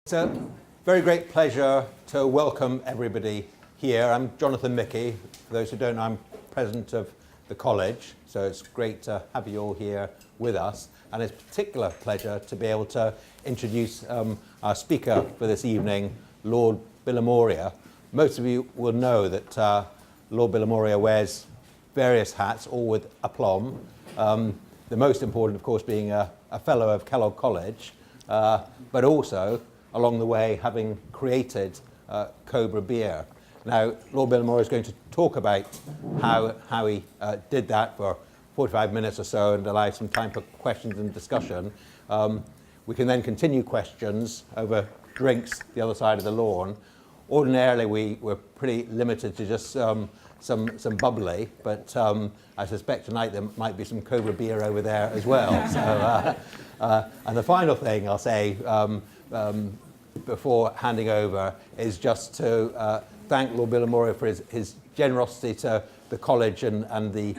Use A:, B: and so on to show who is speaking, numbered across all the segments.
A: It's a very great pleasure to welcome everybody here. I'm Jonathan Mickey. For those who don't know, I'm president of the college, so it's great to have you all here with us. And it's a particular pleasure to be able to introduce our speaker for this evening, Lord Bilimoria. Most of you will know that Lord Bilimoria wears various hats, all with aplomb. The most important, of course, being a fellow of Kellogg College, but also, along the way, having created Cobra beer. Now, Lord Bilimoria is going to talk about how he did that for 45 minutes or so and allow some time for questions and discussion. We can then continue questions over drinks the other side of the lawn. Ordinarily, we're pretty limited to just some bubbly, but I suspect tonight there might be some Cobra beer over there as well. So, and the final thing I'll say before handing over is just to thank Lord Bilimoria for his generosity to the college and the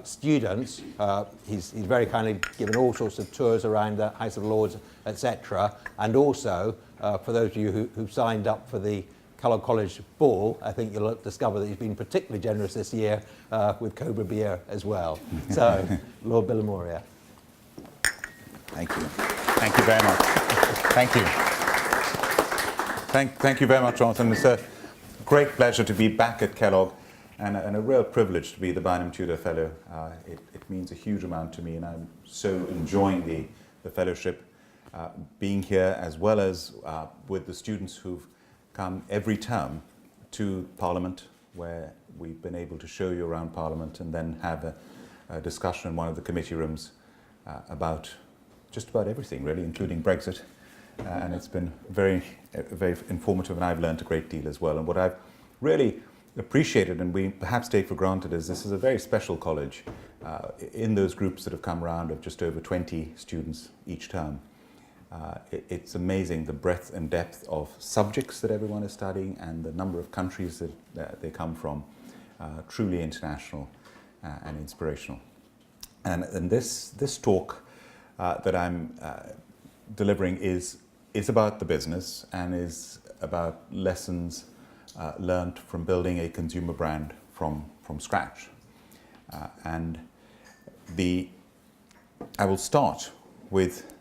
A: students. He's very kindly given all sorts of tours around the House of Lords, etc. And also, for those of you who signed up for the Kellogg College Ball, I think you'll discover that he's been particularly generous this year with Cobra beer as well. So, Lord Bilimoria.
B: Thank you. Thank you very much. Thank you. Thank you very much, Jonathan. It's a great pleasure to be back at Kellogg and a real privilege to be the Bynum Tudor Fellow. It means a huge amount to me, and I'm so enjoying the fellowship, being here as well as with the students who've come every term to Parliament, where we've been able to show you around Parliament and then have a discussion in one of the committee rooms about just about everything, really, including Brexit. And it's been very, very informative, and I've learned a great deal as well. And what I've really appreciated, and we perhaps take for granted, is this is a very special college. In those groups that have come around of just over 20 students each term, it's amazing the breadth and depth of subjects that everyone is studying and the number of countries that they come from. Truly international and inspirational. And this talk that I'm delivering is about the business and is about lessons learned from building a consumer brand from scratch. And I will start with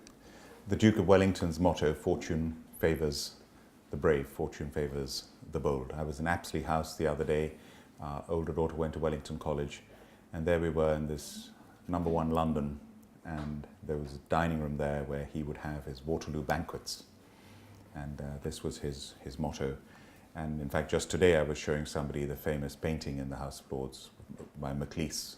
B: the Duke of Wellington's motto, "Fortune favours the brave, fortune favours the bold." I was in Apsley House the other day. Older daughter went to Wellington College, and there we were in this #1 London, and there was a dining room there where he would have his Waterloo banquets, and this was his motto. And in fact, just today I was showing somebody the famous painting in the House of Lords by Maclise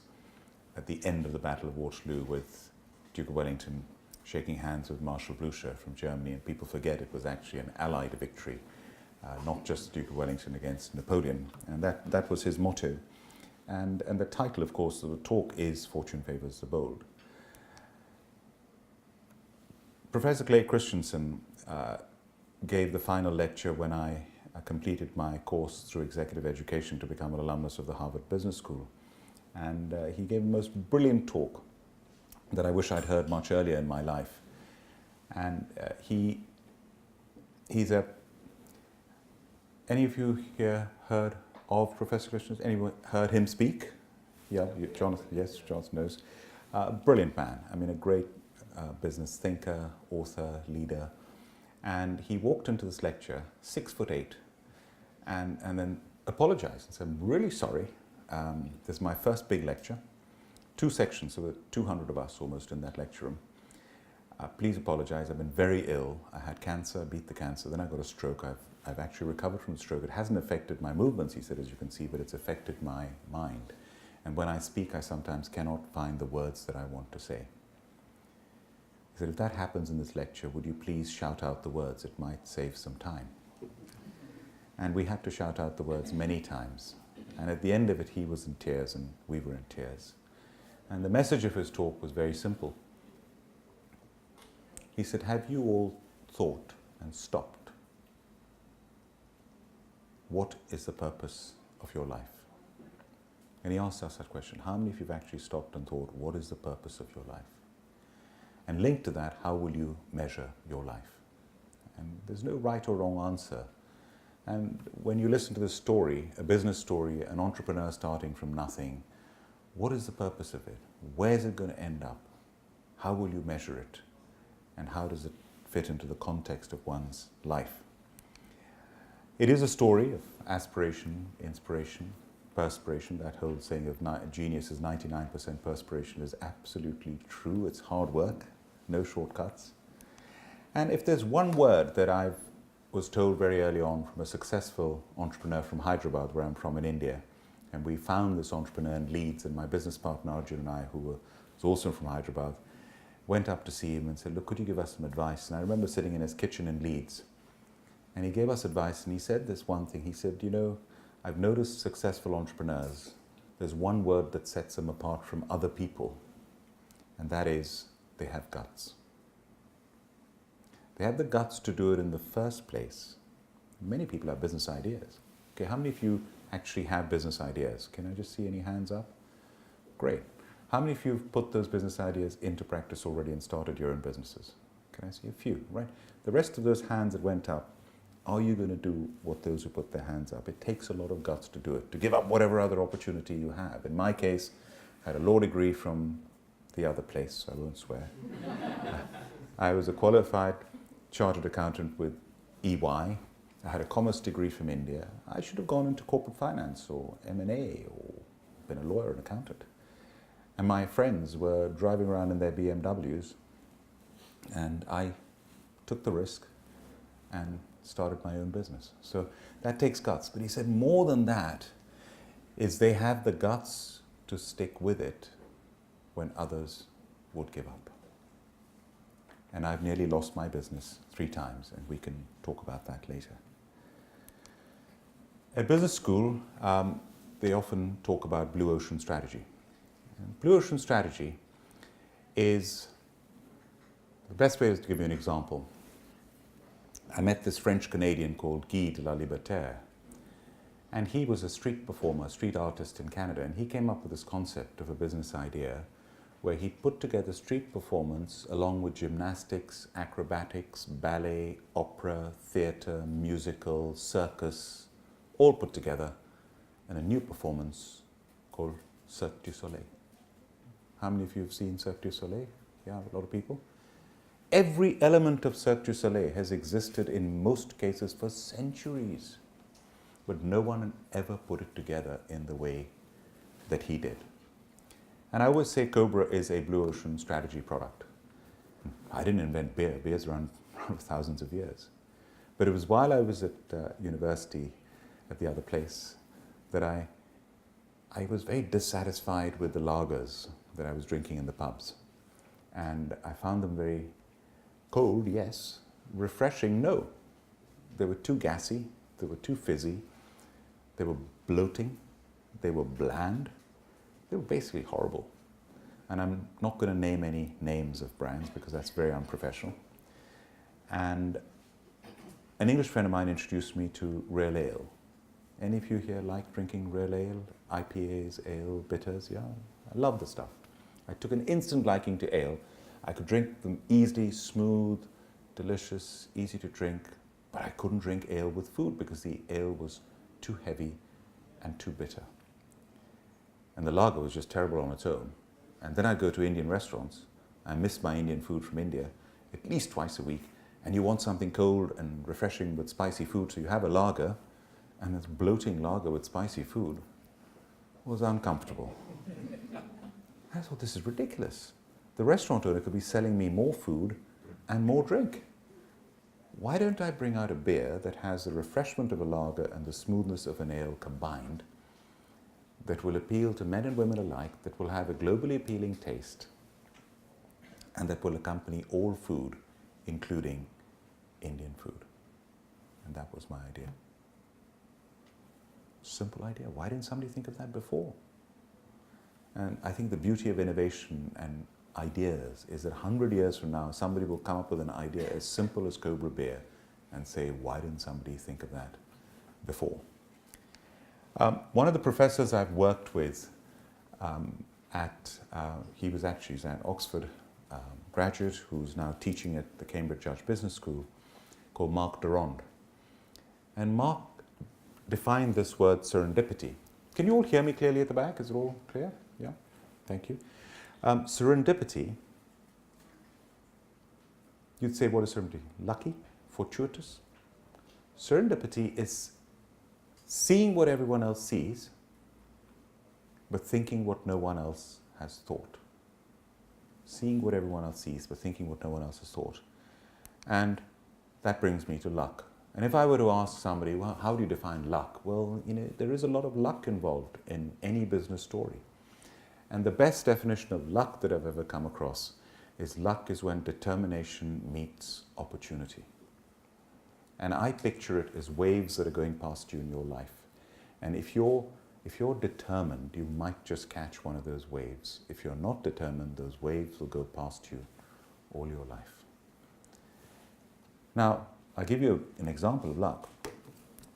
B: at the end of the Battle of Waterloo, with Duke of Wellington shaking hands with Marshal Blucher from Germany, and people forget it was actually an Allied victory, not just Duke of Wellington against Napoleon, and that was his motto. And the title, of course, of the talk is "Fortune Favours the Bold." Professor Clay Christensen gave the final lecture when I completed my course through executive education to become an alumnus of the Harvard Business School. And he gave the most brilliant talk that I wish I'd heard much earlier in my life. And he's any of you here heard of Professor Christensen? Anyone heard him speak? Yeah, Jonathan, yes, Jonathan knows. Brilliant man. I mean, a great business thinker, author, leader. And he walked into this lecture, 6'8", and then apologized and said, "I'm really sorry. This is my first big lecture. 2 sections, so there were 200 of us almost in that lecture room. Please apologize. I've been very ill. I had cancer, beat the cancer, then I got a stroke. I've actually recovered from the stroke. It hasn't affected my movements," he said, "as you can see, but it's affected my mind. And when I speak, I sometimes cannot find the words that I want to say." He said, "If that happens in this lecture, would you please shout out the words? It might save some time." And we had to shout out the words many times. And at the end of it, he was in tears and we were in tears. And the message of his talk was very simple. He said, "Have you all thought and stopped? What is the purpose of your life?" And he asked us that question. How many of you have actually stopped and thought, what is the purpose of your life? And linked to that, how will you measure your life? And there's no right or wrong answer. And when you listen to this story, a business story, an entrepreneur starting from nothing, what is the purpose of it? Where's it going to end up? How will you measure it? And how does it fit into the context of one's life? It is a story of aspiration, inspiration, perspiration. That whole saying of genius is 99% perspiration is absolutely true. It's hard work, no shortcuts. And if there's one word that I was told very early on from a successful entrepreneur from Hyderabad, where I'm from in India, and we found this entrepreneur in Leeds, and my business partner Arjun and I, who was also from Hyderabad, went up to see him and said, look, could you give us some advice? And I remember sitting in his kitchen in Leeds, and he gave us advice, and he said this one thing. He said, you know, I've noticed successful entrepreneurs, there's one word that sets them apart from other people, and that is they have guts. They have the guts to do it in the first place. Many people have business ideas. Okay, how many of you actually have business ideas? Can I just see any hands up? Great. How many of you have put those business ideas into practice already and started your own businesses? Can I see a few, right? The rest of those hands that went up, are you going to do what those who put their hands up? It takes a lot of guts to do it, to give up whatever other opportunity you have. In my case, I had a law degree from the other place, I won't swear. I was a qualified chartered accountant with EY. I had a commerce degree from India. I should have gone into corporate finance or M&A or been a lawyer and accountant. And my friends were driving around in their BMWs, and I took the risk and started my own business. So that takes guts. But he said more than that is they have the guts to stick with it when others would give up. And I've nearly lost my business 3 times, and we can talk about that later. At business school, they often talk about blue ocean strategy. And blue ocean strategy is, the best way is to give you an example. I met this French Canadian called Guy de la Libertaire, and he was a street performer, street artist in Canada, and he came up with this concept of a business idea where he put together street performance along with gymnastics, acrobatics, ballet, opera, theatre, musical, circus, all put together in a new performance called Cirque du Soleil. How many of you have seen Cirque du Soleil? Yeah, a lot of people. Every element of Cirque du Soleil has existed in most cases for centuries, but no one ever put it together in the way that he did. And I always say Cobra is a blue ocean strategy product. I didn't invent beer. Beer's around thousands of years. But it was while I was at university at the other place that I was very dissatisfied with the lagers that I was drinking in the pubs. And I found them very cold, yes. Refreshing, no. They were too gassy. They were too fizzy. They were bloating. They were bland. They were basically horrible. And I'm not going to name any names of brands because that's very unprofessional. And an English friend of mine introduced me to real ale. Any of you here like drinking real ale? IPAs, ale, bitters? Yeah, I love the stuff. I took an instant liking to ale. I could drink them easily, smooth, delicious, easy to drink, but I couldn't drink ale with food because the ale was too heavy and too bitter. And the lager was just terrible on its own. And then I'd go to Indian restaurants. I missed my Indian food from India at least twice a week. And you want something cold and refreshing with spicy food, so you have a lager, and this bloating lager with spicy food was uncomfortable. I thought, this is ridiculous. The restaurant owner could be selling me more food and more drink. Why don't I bring out a beer that has the refreshment of a lager and the smoothness of an ale combined, that will appeal to men and women alike, that will have a globally appealing taste, and that will accompany all food, including Indian food? And that was my idea. Simple idea. Why didn't somebody think of that before? And I think the beauty of innovation and ideas is that 100 years from now, somebody will come up with an idea as simple as Cobra beer and say, why didn't somebody think of that before? One of the professors I've worked with he's an Oxford graduate who's now teaching at the Cambridge Judge Business School. called Marc Durand. And Marc defined this word serendipity. Can you all hear me clearly at the back? Is it all clear? Yeah, thank you. Serendipity, you'd say, what is serendipity? Lucky? Fortuitous? Serendipity is seeing what everyone else sees, but thinking what no one else has thought. Seeing what everyone else sees, but thinking what no one else has thought. And that brings me to luck. And if I were to ask somebody, well, how do you define luck? Well, there is a lot of luck involved in any business story. And the best definition of luck that I've ever come across is luck is when determination meets opportunity. And I picture it as waves that are going past you in your life. And if you're determined, you might just catch one of those waves. If you're not determined, those waves will go past you all your life. Now, I'll give you an example of luck.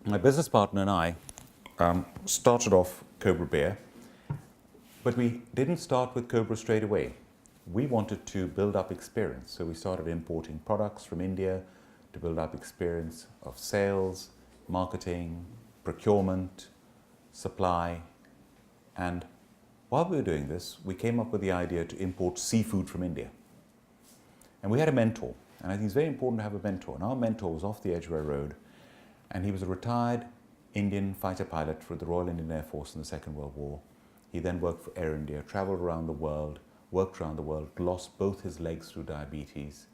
B: My business partner and I started off Cobra Beer, but we didn't start with Cobra straight away. We wanted to build up experience, so we started importing products from India to build up experience of sales, marketing, procurement, supply. And while we were doing this, we came up with the idea to import seafood from India. And we had a mentor, and I think it's very important to have a mentor. And our mentor was off the Edgware Road, and he was a retired Indian fighter pilot for the Royal Indian Air Force in the Second World War. He then worked for Air India, traveled around the world, worked around the world, lost both his legs through diabetes.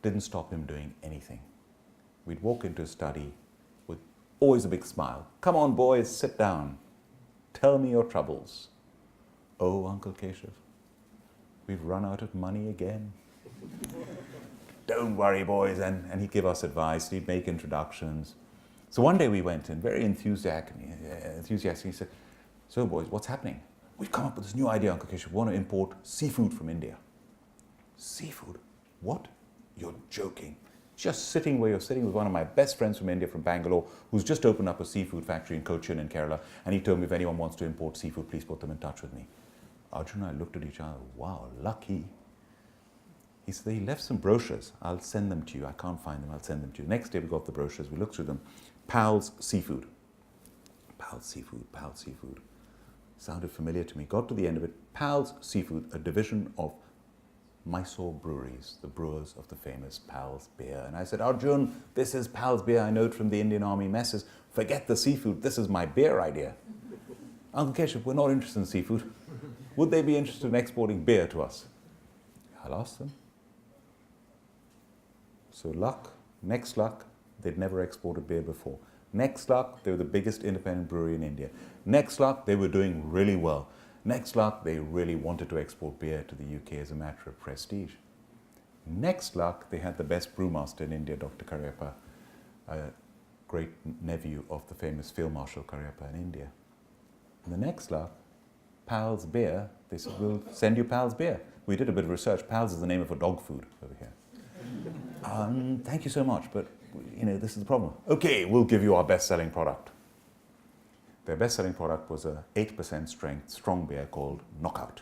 B: Didn't stop him doing anything. We'd walk into a study with always a big smile. Come on, boys, sit down. Tell me your troubles. Oh, Uncle Keshav, we've run out of money again. Don't worry, boys. And he'd give us advice. He'd make introductions. So one day we went in, very enthusiastic. He said, so boys, what's happening? We've come up with this new idea, Uncle Keshav. We want to import seafood from India. Seafood? What? You're joking. Just sitting where you're sitting with one of my best friends from India, from Bangalore, who's just opened up a seafood factory in Cochin in Kerala, and he told me if anyone wants to import seafood, please put them in touch with me. Arjun and I looked at each other, wow, lucky. He said, he left some brochures. I'll send them to you. I can't find them. I'll send them to you. Next day we got the brochures. We looked through them. Pal's Seafood. Pal's Seafood, Pal's Seafood. Sounded familiar to me. Got to the end of it. Pal's Seafood, a division of Mysore breweries, the brewers of the famous Pal's beer. And I said, Arjun, this is Pal's beer. I know it from the Indian Army messes. Forget the seafood. This is my beer idea. Uncle Keshav, we're not interested in seafood. Would they be interested in exporting beer to us? I'll ask them. So luck, next luck, they'd never exported beer before. Next luck, they were the biggest independent brewery in India. Next luck, they were doing really well. Next luck, they really wanted to export beer to the UK as a matter of prestige. Next luck, they had the best brewmaster in India, Dr. Cariappa, a great nephew of the famous Field Marshal Cariappa in India. And the next luck, Pal's Beer, they said, we'll send you Pal's Beer. We did a bit of research. Pal's is the name of a dog food over here. Thank you so much, but this is the problem. Okay, we'll give you our best-selling product. Their best-selling product was a 8% strength strong beer called Knockout.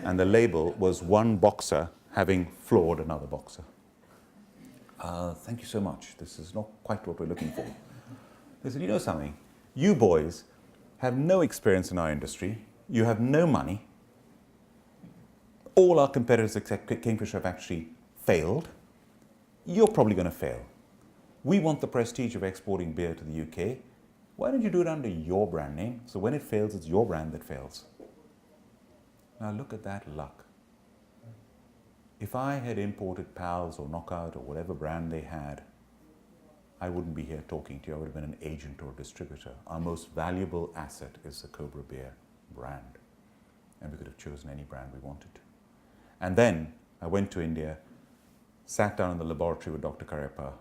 B: And the label was one boxer having floored another boxer. Thank you so much. This is not quite what we're looking for. They said, you know something? You boys have no experience in our industry. You have no money. All our competitors except Kingfisher have actually failed. You're probably going to fail. We want the prestige of exporting beer to the UK. Why don't you do it under your brand name? So when it fails, it's your brand that fails. Now look at that luck. If I had imported Pal's or Knockout or whatever brand they had, I wouldn't be here talking to you. I would have been an agent or a distributor. Our most valuable asset is the Cobra Beer brand. And we could have chosen any brand we wanted to. And then I went to India, sat down in the laboratory with Dr. Cariappa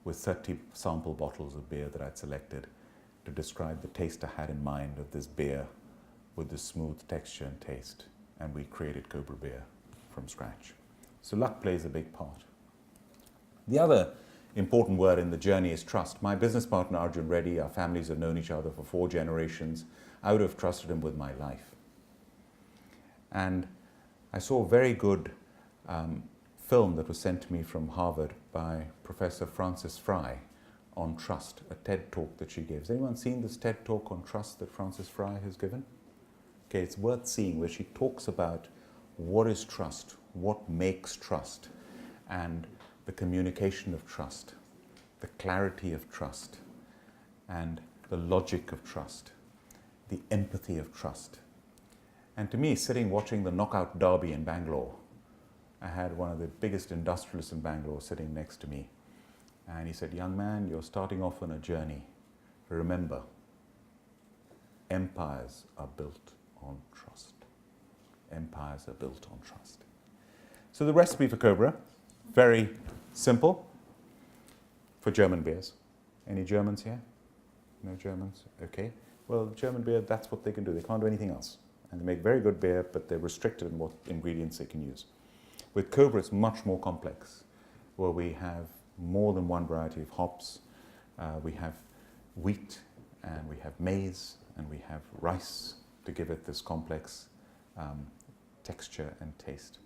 B: with 30 sample bottles of beer that I'd selected to describe the taste I had in mind of this beer with this smooth texture and taste. And we created Cobra Beer from scratch. So luck plays a big part. The other important word in the journey is trust. My business partner, Arjun Reddy, our families have known each other for 4 generations. I would have trusted him with my life. And I saw very good film that was sent to me from Harvard by Professor Frances Fry on trust, a TED talk that she gave. Has anyone seen this TED talk on trust that Frances Fry has given? Okay, it's worth seeing, where she talks about what is trust, what makes trust, and the communication of trust, the clarity of trust, and the logic of trust, the empathy of trust. And to me, sitting watching the knockout derby in Bangalore, I had one of the biggest industrialists in Bangalore sitting next to me. And he said, "Young man, you're starting off on a journey. Remember, empires are built on trust. Empires are built on trust." So the recipe for Cobra, very simple, for German beers. Any Germans here? No Germans? Okay. Well, German beer, that's what they can do. They can't do anything else. And they make very good beer, but they're restricted in what ingredients they can use. With Cobra, it's much more complex, where we have more than one variety of hops. We have wheat, and we have maize, and we have rice to give it this complex texture and taste.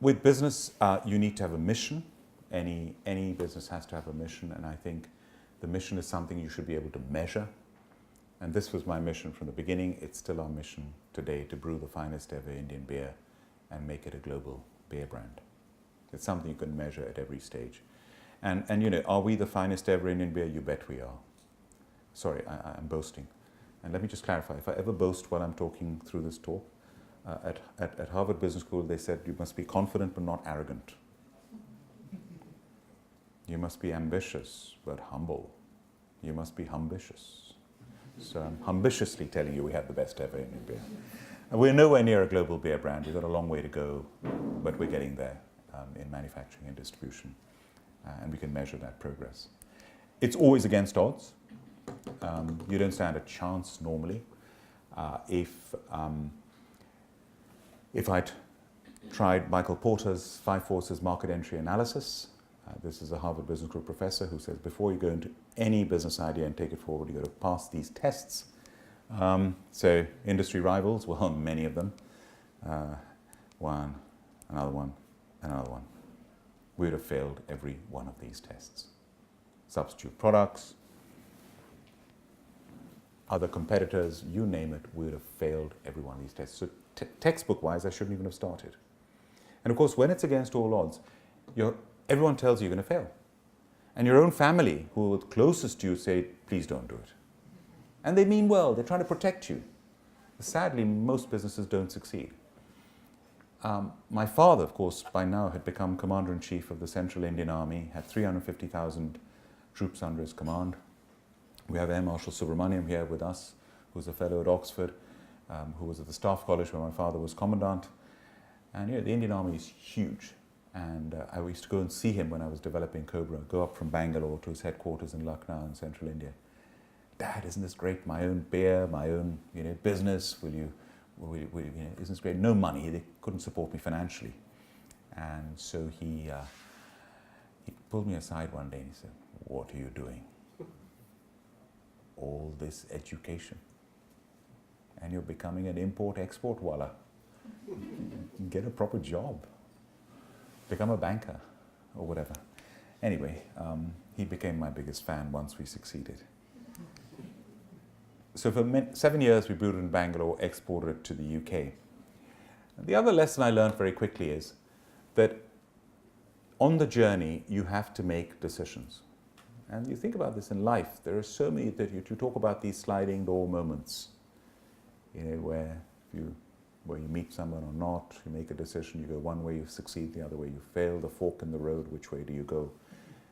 B: With business, you need to have a mission. Any business has to have a mission, and I think the mission is something you should be able to measure. And this was my mission from the beginning. It's still our mission today, to brew the finest ever Indian beer and make it a global beer brand. It's something you can measure at every stage. And you know, are we the finest ever Indian beer? You bet we are. Sorry, I'm boasting. And let me just clarify, if I ever boast while I'm talking through this talk, at Harvard Business School they said you must be confident but not arrogant. You must be ambitious but humble. You must be humbitious. So I'm ambitiously telling you we have the best ever Indian beer. And we're nowhere near a global beer brand. We've got a long way to go, but we're getting there in manufacturing and distribution. And we can measure that progress. It's always against odds. You don't stand a chance normally. If I'd tried Michael Porter's 5 Forces market entry analysis, this is a Harvard Business School professor who says before you go into any business idea and take it forward, you've got to pass these tests. So industry rivals, well, many of them. One, another one, another one. We would have failed every one of these tests. Substitute products, other competitors, you name it, we would have failed every one of these tests. So textbook-wise, I shouldn't even have started. And of course, when it's against all odds, everyone tells you you're going to fail. And your own family, who are closest to you, say, please don't do it. And they mean well, they're trying to protect you. Sadly, most businesses don't succeed. My father, of course, by now had become Commander-in-Chief of the Central Indian Army, had 350,000 troops under his command. We have Air Marshal Subramaniam here with us, who's a fellow at Oxford, who was at the Staff College where my father was Commandant. And the Indian Army is huge. And I used to go and see him when I was developing Cobra, go up from Bangalore to his headquarters in Lucknow in central India. Dad, isn't this great? My own beer, my own business, isn't this great? No money, they couldn't support me financially. And so he pulled me aside one day and he said, what are you doing? All this education. And you're becoming an import-export wala. Get a proper job. Become a banker or whatever. Anyway, he became my biggest fan once we succeeded. So for 7 years we brewed it in Bangalore, exported it to the UK. And the other lesson I learned very quickly is that on the journey you have to make decisions. And you think about this in life, there are so many that you talk about these sliding door moments, where you meet someone or not, you make a decision, you go one way, you succeed, the other way you fail, the fork in the road, which way do you go?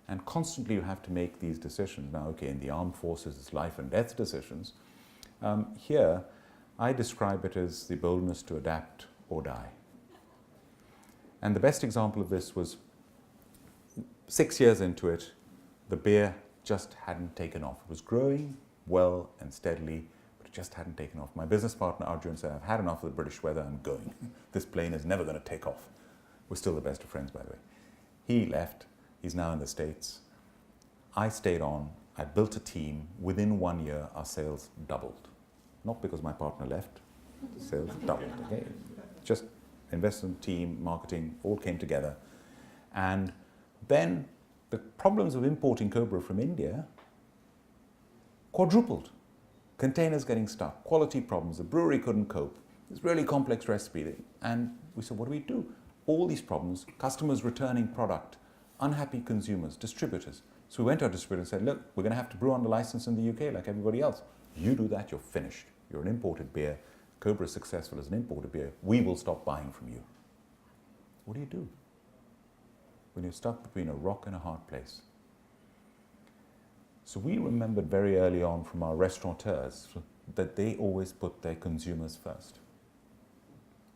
B: And constantly you have to make these decisions. Now, okay, in the armed forces, it's life and death decisions. Here, I describe it as the boldness to adapt or die. And the best example of this was 6 years into it, the beer just hadn't taken off. It was growing well and steadily, but it just hadn't taken off. My business partner, Arjun, said, I've had enough of the British weather, I'm going. This plane is never going to take off. We're still the best of friends, by the way. He left. He's now in the States. I stayed on. I built a team. Within 1 year, our sales doubled. Not because my partner left. The sales doubled. Okay? Just investment team, marketing, all came together. And then the problems of importing Cobra from India quadrupled. Containers getting stuck, quality problems, the brewery couldn't cope. It's really complex recipe. And we said, what do we do? All these problems, customers returning product, unhappy consumers, distributors. So we went to our distributor and said, look, we're going to have to brew under license in the UK like everybody else. You do that, you're finished. You're an imported beer. Cobra is successful as an imported beer. We will stop buying from you. What do you do when you're stuck between a rock and a hard place? So we remembered very early on from our restaurateurs that they always put their consumers first.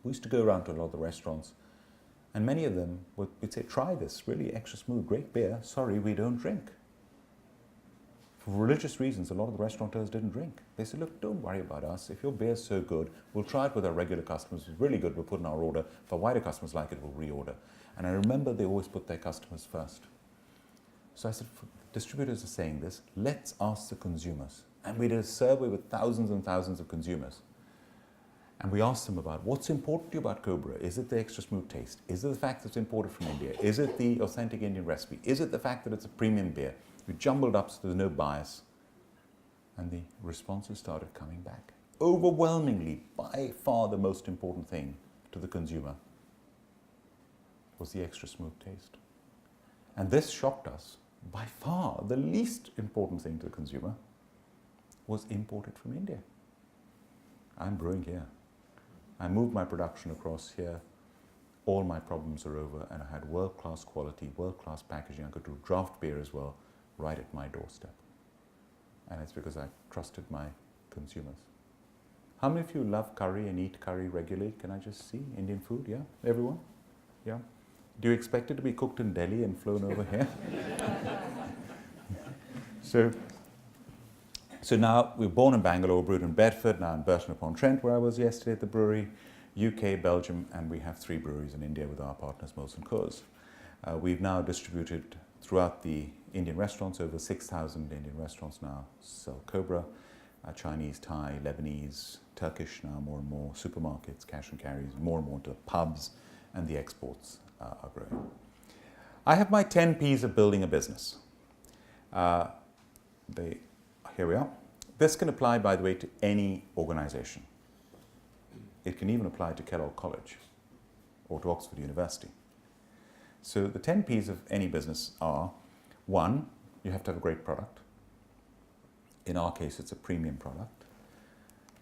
B: We used to go around to a lot of the restaurants, and many of them would say, try this, really extra smooth, great beer. Sorry, we don't drink. For religious reasons, a lot of the restaurateurs didn't drink. They said, look, don't worry about us. If your beer's so good, we'll try it with our regular customers. If it's really good, we'll put in our order. If our wider customers like it, we'll reorder. And I remember they always put their customers first. So I said, distributors are saying this, let's ask the consumers. And we did a survey with thousands and thousands of consumers. And we asked them about what's important to you about Cobra. Is it the extra smooth taste? Is it the fact that it's imported from India? Is it the authentic Indian recipe? Is it the fact that it's a premium beer? We jumbled up so there's no bias. And the responses started coming back. Overwhelmingly, by far the most important thing to the consumer was the extra smooth taste. And this shocked us. By far, the least important thing to the consumer was imported from India. I'm brewing here. I moved my production across here. All my problems are over, and I had world-class quality, world-class packaging. I could do draft beer as well, right at my doorstep. And it's because I trusted my consumers. How many of you love curry and eat curry regularly? Can I just see? Indian food, yeah? Everyone? Yeah? Do you expect it to be cooked in Delhi and flown over here? So now we're born in Bangalore, brewed in Bedford, now in Burton-upon-Trent, where I was yesterday at the brewery, UK, Belgium, and we have 3 breweries in India with our partners, Molson Coors. We've now distributed throughout the Indian restaurants, over 6,000 Indian restaurants now sell Cobra, Chinese, Thai, Lebanese, Turkish now more and more, supermarkets, cash and carries, more and more to pubs, and the exports are growing. I have my 10 P's of building a business. Here we are. This can apply, by the way, to any organization. It can even apply to Kellogg College or to Oxford University. So the 10 P's of any business are, 1, you have to have a great product. In our case, it's a premium product.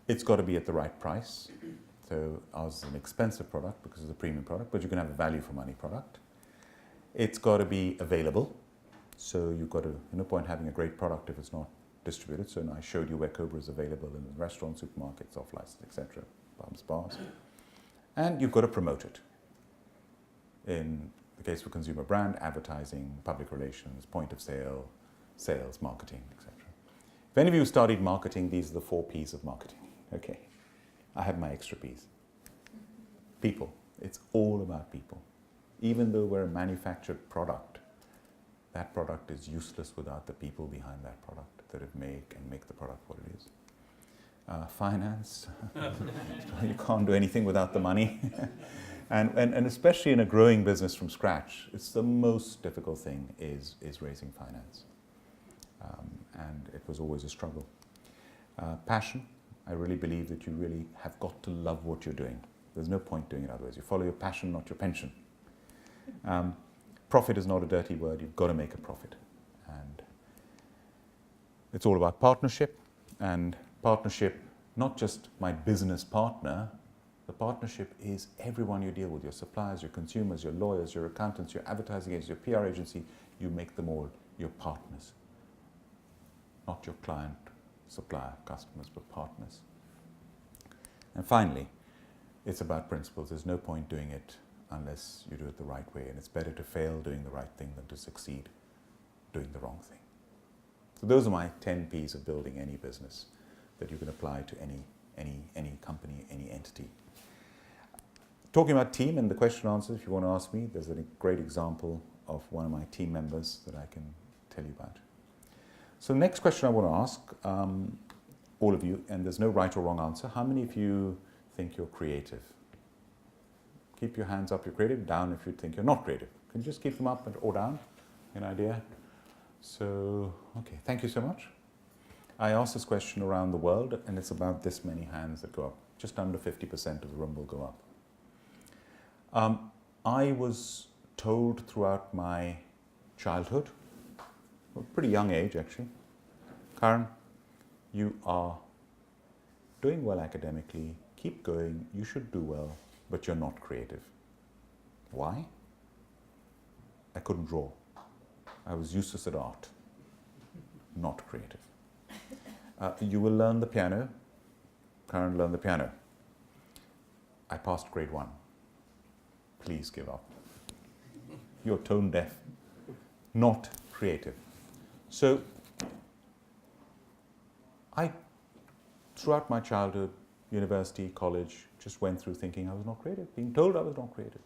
B: It's got to be at the right price. So ours is an expensive product because it's a premium product, but you can have a value for money product. It's got to be available. So you've got to, no point having a great product if it's not distributed. So I showed you where Cobra is available in restaurants, supermarkets, off-license, etc., pubs, bars. And you've got to promote it. In the case for consumer brand, advertising, public relations, point of sale, sales, marketing, etc. If any of you studied marketing, these are the 4 P's of marketing. Okay. I have my extra P's. People. It's all about people. Even though we're a manufactured product, that product is useless without the people behind that product that make the product what it is. Finance. You can't do anything without the money. and especially in a growing business from scratch, it's the most difficult thing is raising finance. And it was always a struggle. Passion. I really believe that you really have got to love what you're doing. There's no point doing it otherwise. You follow your passion, not your pension. Profit is not a dirty word. You've got to make a profit. And it's all about partnership. And partnership, not just my business partner, the partnership is everyone you deal with, your suppliers, your consumers, your lawyers, your accountants, your advertising agents, your PR agency. You make them all your partners. Not your client, supplier, customers, but partners. And finally, it's about principles. There's no point doing it unless you do it the right way. And it's better to fail doing the right thing than to succeed doing the wrong thing. So those are my 10 P's of building any business that you can apply to any company, any entity. Talking about team and the question and answer, if you want to ask me, there's a great example of one of my team members that I can tell you about. So the next question I want to ask all of you, and there's no right or wrong answer, how many of you think you're creative? Keep your hands up, you're creative. Down if you think you're not creative. Can you just keep them up or down? An idea? So, okay, thank you so much. I asked this question around the world, and it's about this many hands that go up. Just under 50% of the room will go up. I was told throughout my childhood, a pretty young age actually, Karan, you are doing well academically, keep going, you should do well, but you're not creative. Why? I couldn't draw. I was useless at art, not creative. You will learn the piano. Karan learned the piano. I passed grade 1. Please give up. You're tone deaf, not creative. So I, throughout my childhood, university, college, just went through thinking I was not creative, being told I was not creative.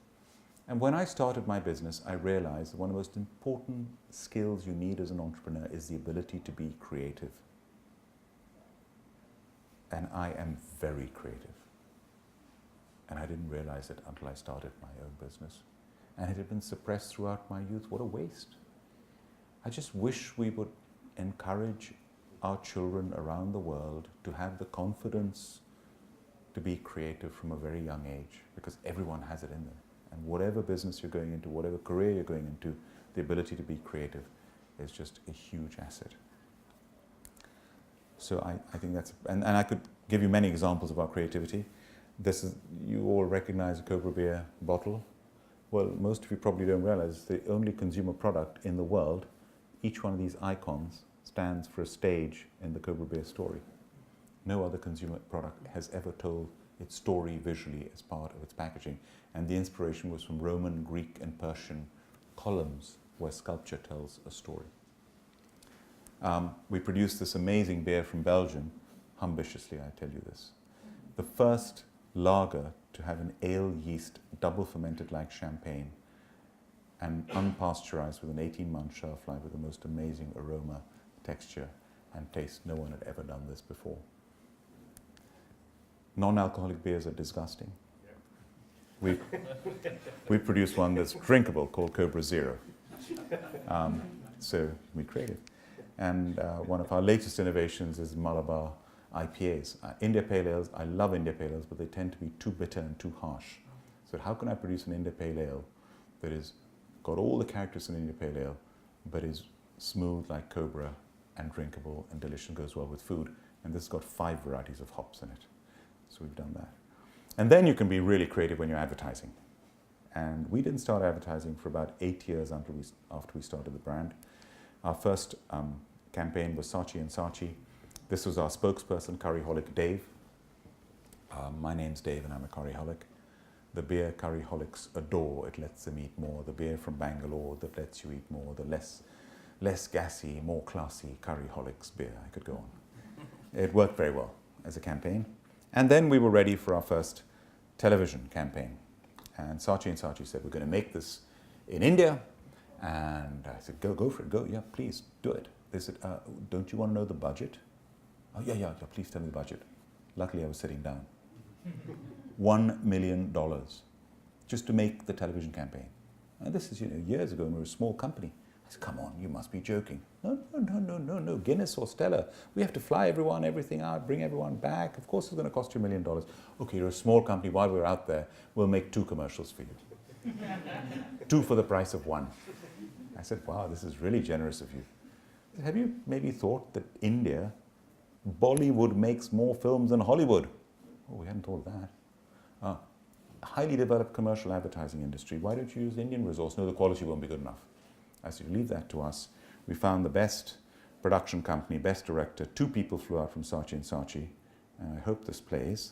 B: And when I started my business, I realized that one of the most important skills you need as an entrepreneur is the ability to be creative. And I am very creative. And I didn't realize it until I started my own business. And it had been suppressed throughout my youth. What a waste. I just wish we would encourage our children around the world to have the confidence to be creative from a very young age, because everyone has it in them. And whatever business you're going into, whatever career you're going into, the ability to be creative is just a huge asset. So I think that's, and I could give you many examples of our creativity. This is, you all recognize a Cobra beer bottle. Well, most of you probably don't realize it's the only consumer product in the world. Each one of these icons stands for a stage in the Cobra beer story. No other consumer product has ever told its story visually as part of its packaging. And the inspiration was from Roman, Greek, and Persian columns where sculpture tells a story. We produced this amazing beer from Belgium. Ambitiously, I tell you this. The first lager to have an ale yeast double fermented like champagne and unpasteurized with an 18-month shelf life with the most amazing aroma, texture, and taste. No one had ever done this before. Non-alcoholic beers are disgusting. We produced one that's drinkable called Cobra Zero. So we're creative. And one of our latest innovations is Malabar IPAs. India Pale Ales, I love India Pale Ales, but they tend to be too bitter and too harsh. So how can I produce an India Pale Ale that is got all the characters in India Pale Ale, but is smooth like Cobra and drinkable and delicious and goes well with food? And this has got 5 varieties of hops in it. So we've done that. And then you can be really creative when you're advertising. And we didn't start advertising for about 8 years after we started the brand. Our first campaign was Saatchi and Saatchi. This was our spokesperson, Curryholic Dave. My name's Dave and I'm a Curryholic. The beer Curryholics adore, it lets them eat more. The beer from Bangalore that lets you eat more. The less gassy, more classy Curryholics beer. I could go on. It worked very well as a campaign. And then we were ready for our first television campaign. And Saatchi and Saatchi said, we're going to make this in India. And I said, go for it, go, yeah, please, do it. They said, don't you want to know the budget? Oh, yeah, please tell me the budget. Luckily, I was sitting down. $1 million just to make the television campaign. And this is years ago when we were a small company. I said, come on, you must be joking. No, Guinness or Stella. We have to fly everything out, bring everyone back. Of course it's going to cost you $1 million. Okay, you're a small company. While we're out there, we'll make 2 commercials for you. 2 for the price of 1. I said, wow, this is really generous of you. Have you maybe thought that India, Bollywood makes more films than Hollywood? Oh, we hadn't thought of that. Highly developed commercial advertising industry. Why don't you use Indian resource? No, the quality won't be good enough. I said, leave that to us. We found the best production company, best director. 2 people flew out from Saatchi and Saatchi. And I hope this plays.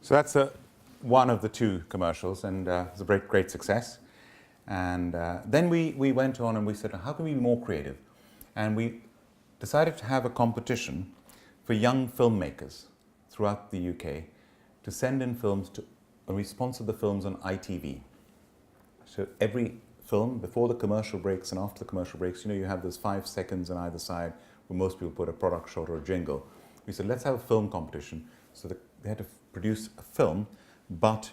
B: So that's one of the two commercials, and it was a great success. And then we went on and we said, how can we be more creative? And we decided to have a competition for young filmmakers throughout the UK to send in films and we sponsored the films on ITV. So every film, before the commercial breaks and after the commercial breaks, you have those 5 seconds on either side where most people put a product shot or a jingle. We said, let's have a film competition. So they had to produce a film, but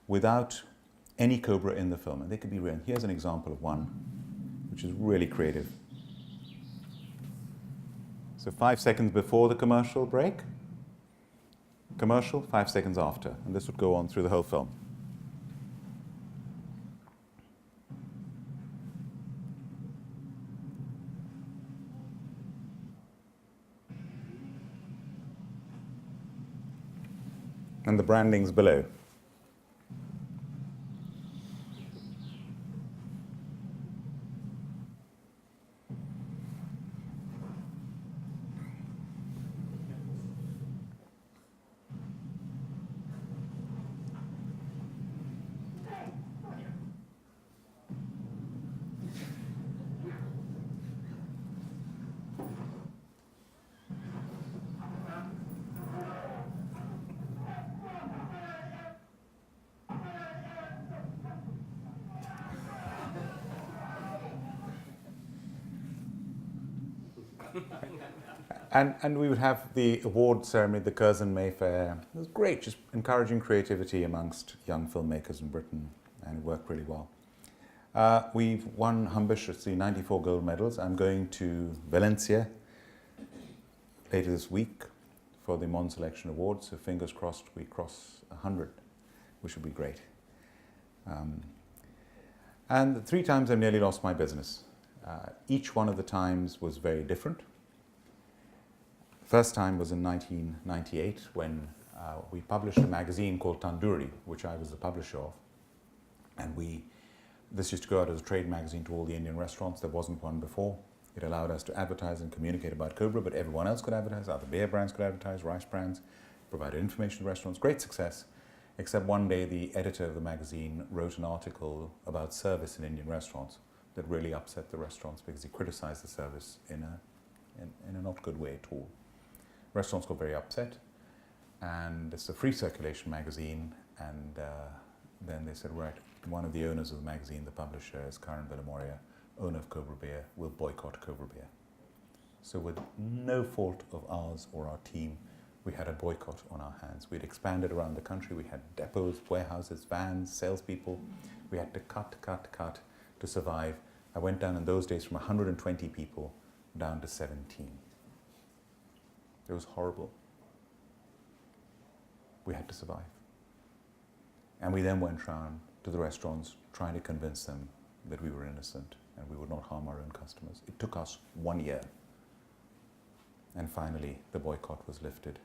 B: without any Cobra in the film. And they could be real. Here's an example of one, which is really creative. So 5 seconds before the commercial break, commercial, 5 seconds after. And this would go on through the whole film. And the branding's below. And we would have the award ceremony, the Curzon Mayfair. It was great, just encouraging creativity amongst young filmmakers in Britain, and it worked really well. We've won ambitiously 94 gold medals. I'm going to Valencia later this week for the Mon Selection Awards, so fingers crossed we cross 100, which would be great. And 3 times I've nearly lost my business. Each one of the times was very different. First time was in 1998 when we published a magazine called Tandoori, which I was the publisher of. And this used to go out as a trade magazine to all the Indian restaurants. There wasn't one before. It allowed us to advertise and communicate about Cobra, but everyone else could advertise. Other beer brands could advertise, rice brands, provided information to restaurants. Great success, except one day the editor of the magazine wrote an article about service in Indian restaurants that really upset the restaurants because he criticized the service in a not good way at all. Restaurants got very upset, and it's a free circulation magazine, and then they said, right, one of the owners of the magazine, the publisher, is Bilimoria, owner of Cobra Beer, will boycott Cobra Beer. So with no fault of ours or our team, we had a boycott on our hands. We'd expanded around the country. We had depots, warehouses, vans, salespeople. We had to cut to survive. I went down in those days from 120 people down to 17. It was horrible. We had to survive. And we then went round to the restaurants trying to convince them that we were innocent and we would not harm our own customers. It took us 1 year. And finally, the boycott was lifted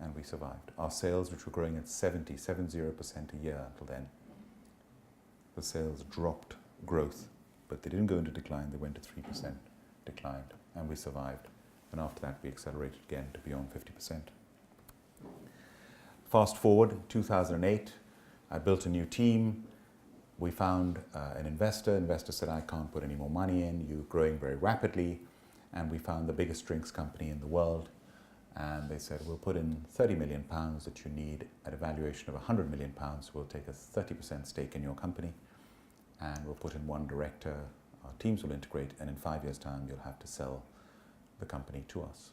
B: and we survived. Our sales, which were growing at 70% a year until then, the sales dropped growth, but they didn't go into decline, they went to 3%, declined, and we survived. And after that, we accelerated again to beyond 50%. Fast forward, 2008, I built a new team. We found an investor. Investor said, I can't put any more money in. You're growing very rapidly. And we found the biggest drinks company in the world. And they said, we'll put in £30 million that you need at a valuation of £100 million. We'll take a 30% stake in your company. And we'll put in 1 director. Our teams will integrate. And in 5 years' time, you'll have to sell the company to us.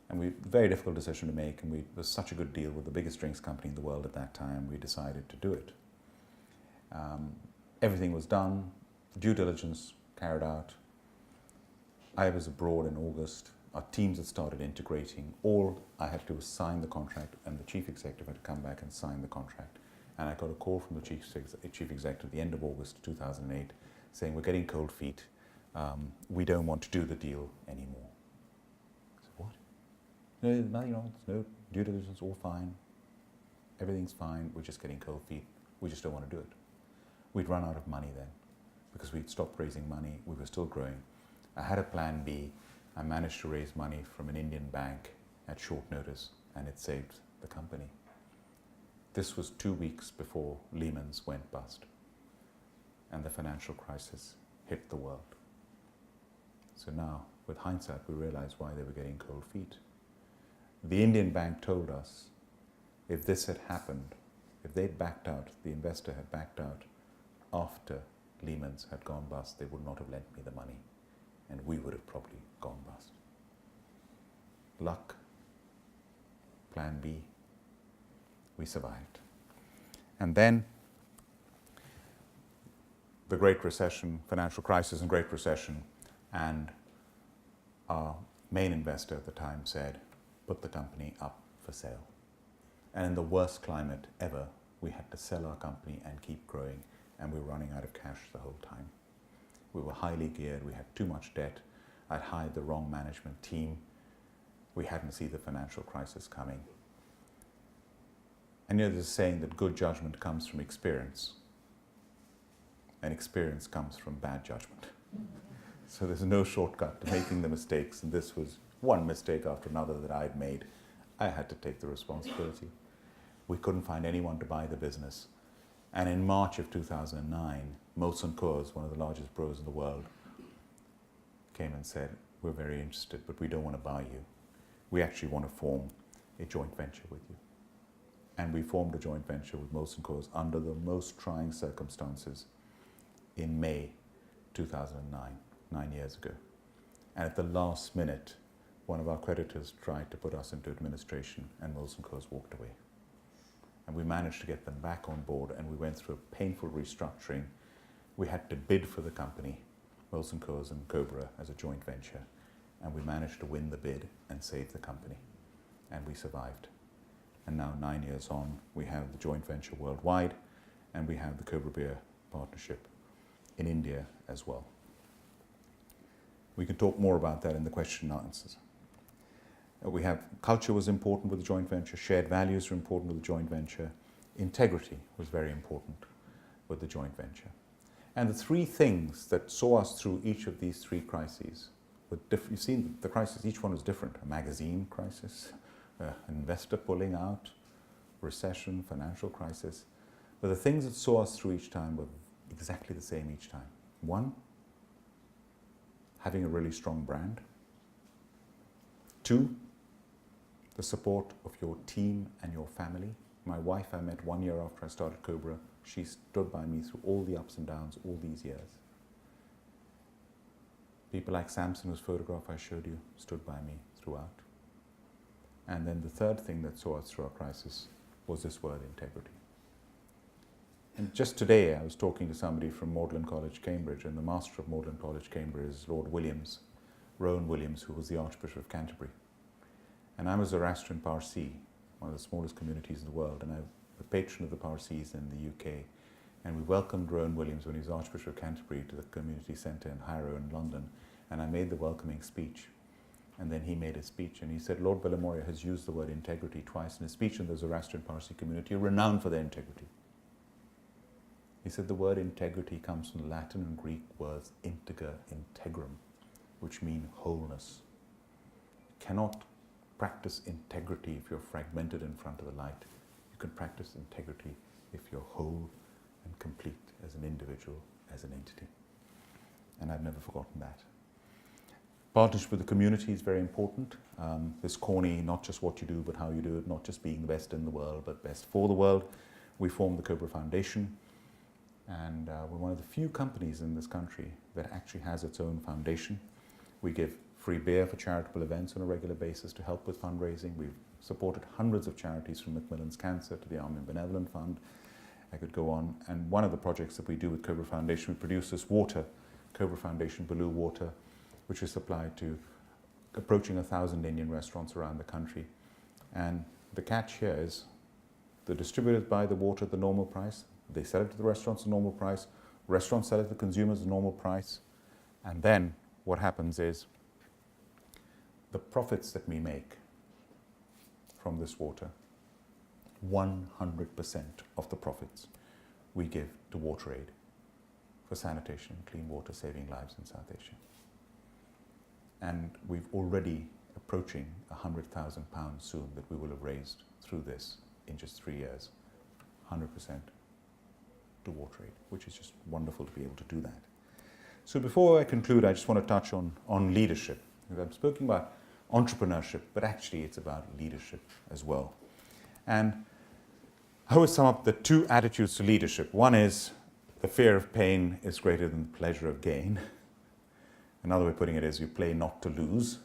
B: And very difficult decision to make, and it was such a good deal with the biggest drinks company in the world at that time, we decided to do it. Everything was done, due diligence carried out. I was abroad in August. Our teams had started integrating. All I had to do was sign the contract, and the chief executive had to come back and sign the contract. And I got a call from the chief executive at the end of August 2008 saying, we're getting cold feet. We don't want to do the deal anymore. I said, what? No, nothing wrong. No due diligence, all fine. Everything's fine. We're just getting cold feet. We just don't want to do it. We'd run out of money then because we'd stopped raising money. We were still growing. I had a plan B. I managed to raise money from an Indian bank at short notice, and it saved the company. This was 2 weeks before Lehman's went bust and the financial crisis hit the world. So now, with hindsight, we realize why they were getting cold feet. The Indian bank told us if this had happened, if they'd backed out, the investor had backed out after Lehman's had gone bust, they would not have lent me the money and we would have probably gone bust. Luck, plan B, we survived. And then the Great Recession, financial crisis and Great Recession, and our main investor at the time said, put the company up for sale. And in the worst climate ever, we had to sell our company and keep growing, and we were running out of cash the whole time. We were highly geared, we had too much debt, I'd hired the wrong management team, we hadn't seen the financial crisis coming. And there's a saying that good judgment comes from experience, and experience comes from bad judgment. So there's no shortcut to making the mistakes, and this was one mistake after another that I'd made. I had to take the responsibility. We couldn't find anyone to buy the business. And in March of 2009, Molson Coors, one of the largest brewers in the world, came and said, we're very interested, but we don't want to buy you. We actually want to form a joint venture with you. And we formed a joint venture with Molson Coors under the most trying circumstances in May 2009, 9 years ago. And at the last minute, one of our creditors tried to put us into administration and Molson Coors walked away. And we managed to get them back on board and we went through a painful restructuring. We had to bid for the company, Molson Coors and Cobra, as a joint venture. And we managed to win the bid and save the company. And we survived. And now 9 years on, we have the joint venture worldwide and we have the Cobra Beer partnership in India as well. We can talk more about that in the question and answers. We have culture was important with the joint venture, shared values were important with the joint venture, integrity was very important with the joint venture. And the three things that saw us through each of these three crises were different. You've seen the crisis, each one was different. A magazine crisis, an investor pulling out, recession, financial crisis. But the things that saw us through each time were exactly the same each time. One, having a really strong brand. Two, the support of your team and your family. My wife I met 1 year after I started Cobra. She stood by me through all the ups and downs all these years. People like Samson, whose photograph I showed you, stood by me throughout. And then the third thing that saw us through our crisis was this word, integrity. And just today I was talking to somebody from Magdalen College, Cambridge, and the master of Magdalen College, Cambridge is Lord Williams, Rowan Williams, who was the Archbishop of Canterbury. And I'm a Zoroastrian Parsi, one of the smallest communities in the world, and I'm the patron of the Parsis in the UK. And we welcomed Rowan Williams when he was Archbishop of Canterbury to the community centre in Harrow in London. And I made the welcoming speech. And then he made a speech and he said, Lord Bilimoria has used the word integrity twice in his speech in the Zoroastrian Parsi community, renowned for their integrity. He said the word integrity comes from the Latin and Greek words integer, integrum, which mean wholeness. You cannot practice integrity if you're fragmented in front of the light. You can practice integrity if you're whole and complete as an individual, as an entity. And I've never forgotten that. Partnership with the community is very important. This corny, not just what you do, but how you do it, not just being the best in the world, but best for the world. We formed the Cobra Foundation, and we're one of the few companies in this country that actually has its own foundation. We give free beer for charitable events on a regular basis to help with fundraising. We've supported hundreds of charities from Macmillan's Cancer to the Army Benevolent Fund. I could go on. And one of the projects that we do with Cobra Foundation, we produce this water, Cobra Foundation Blue Water, which is supplied to approaching 1,000 Indian restaurants around the country. And the catch here is the distributors buy the water at the normal price, they sell it to the restaurants at the normal price, restaurants sell it to the consumers at the normal price, and then what happens is the profits that we make from this water, 100% of the profits we give to WaterAid for sanitation and clean water, saving lives in South Asia. And we've already approaching £100,000 soon that we will have raised through this in just 3 years 100% to water aid, which is just wonderful to be able to do that. So before I conclude, I just want to touch on leadership. I'm speaking about entrepreneurship, but actually it's about leadership as well. And I would sum up the two attitudes to leadership. One is the fear of pain is greater than the pleasure of gain. Another way of putting it is you play not to lose,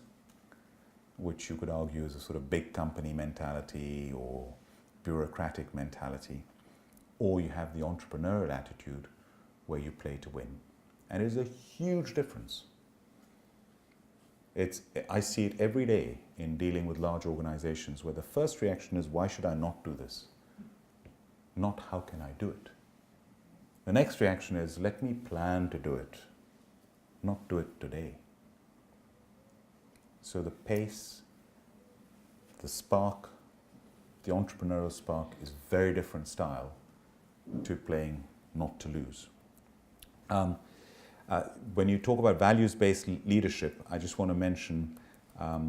B: which you could argue is a sort of big company mentality or bureaucratic mentality. Or you have the entrepreneurial attitude where you play to win. And it is a huge difference. I see it every day in dealing with large organizations where the first reaction is, why should I not do this? Not how can I do it? The next reaction is, let me plan to do it, not do it today. So the pace, the spark, the entrepreneurial spark is very different style to playing not to lose. When you talk about values-based leadership, I just want to mention a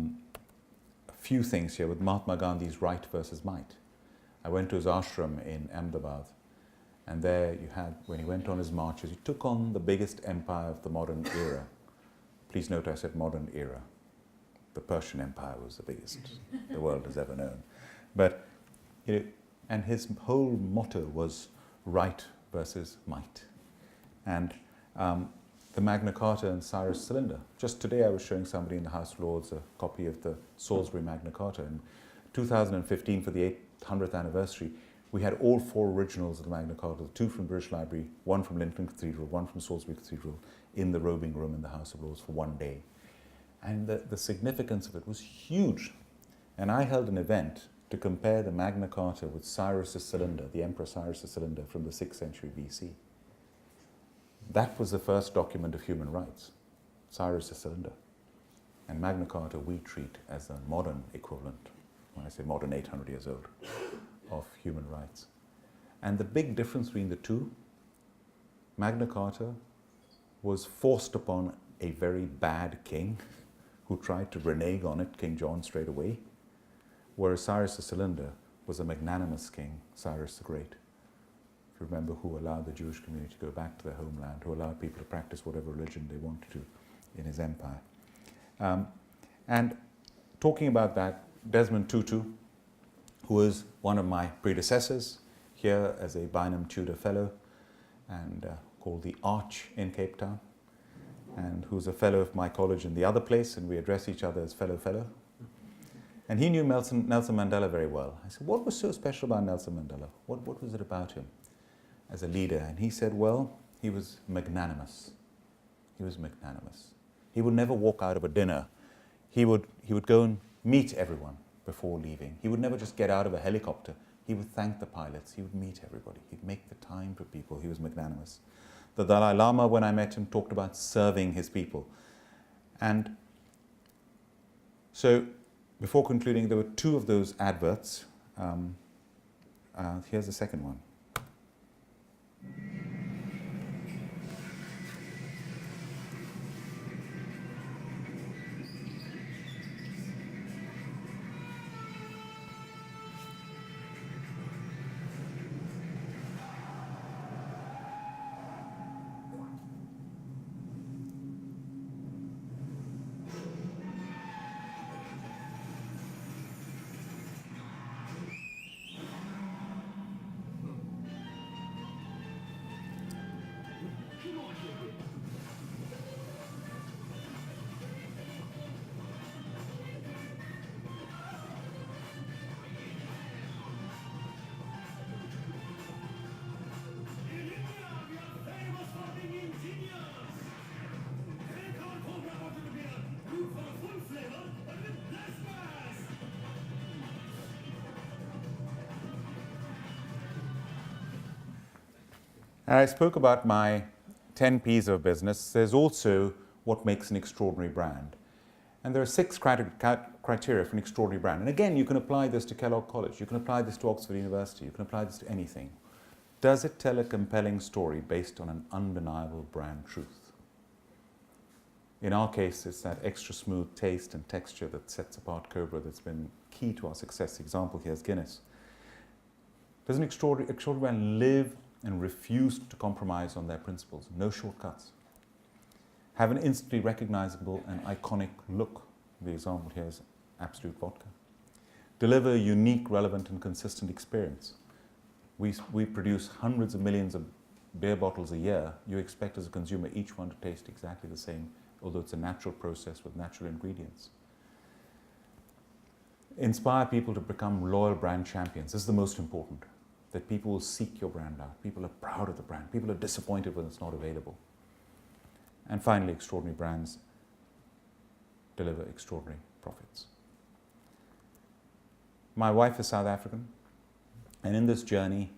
B: few things here with Mahatma Gandhi's right versus might. I went to his ashram in Ahmedabad, and there you had, when he went on his marches, he took on the biggest empire of the modern era. Please note I said modern era. The Persian Empire was the biggest the world has ever known. But, and his whole motto was right versus might. And the Magna Carta and Cyrus Cylinder. Just today I was showing somebody in the House of Lords a copy of the Salisbury Magna Carta. In 2015, for the 800th anniversary, we had all four originals of the Magna Carta, two from British Library, one from Lincoln Cathedral, one from Salisbury Cathedral, in the robing room in the House of Lords for one day. And the significance of it was huge. And I held an event to compare the Magna Carta with Cyrus's Cylinder, the Emperor Cyrus's Cylinder from the 6th century BC. That was the first document of human rights, Cyrus's Cylinder. And Magna Carta we treat as the modern equivalent, when I say modern, 800 years old, of human rights. And the big difference between the two, Magna Carta was forced upon a very bad king who tried to renege on it, King John, straight away, whereas Cyrus's Cylinder was a magnanimous king, Cyrus the Great. If you remember, who allowed the Jewish community to go back to their homeland, who allowed people to practice whatever religion they wanted to in his empire. And talking about that, Desmond Tutu, who was one of my predecessors here as a Bynum Tudor Fellow and called the Arch in Cape Town, and who's a fellow of my college in the other place, and we address each other as fellow. And he knew Nelson Mandela very well. I said, what was so special about Nelson Mandela? What was it about him as a leader? And he said, well, he was magnanimous. He was magnanimous. He would never walk out of a dinner. He would go and meet everyone before leaving. He would never just get out of a helicopter. He would thank the pilots. He would meet everybody. He'd make the time for people. He was magnanimous. The Dalai Lama, when I met him, talked about serving his people. And so, before concluding, there were two of those adverts. Here's the second one. I spoke about my 10 P's of business. There's also what makes an extraordinary brand. And there are 6 criteria for an extraordinary brand. And again, you can apply this to Kellogg College. You can apply this to Oxford University. You can apply this to anything. Does it tell a compelling story based on an undeniable brand truth? In our case, it's that extra smooth taste and texture that sets apart Cobra that's been key to our success. The example here is Guinness. Does an extraordinary man live and refuse to compromise on their principles? No shortcuts. Have an instantly recognizable and iconic look. The example here is Absolute Vodka. Deliver a unique, relevant and consistent experience. We produce hundreds of millions of beer bottles a year. You expect as a consumer each one to taste exactly the same, although it's a natural process with natural ingredients. Inspire people to become loyal brand champions. This is the most important, that people will seek your brand out. People are proud of the brand. People are disappointed when it's not available. And finally, extraordinary brands deliver extraordinary profits. My wife is South African, and in this journey,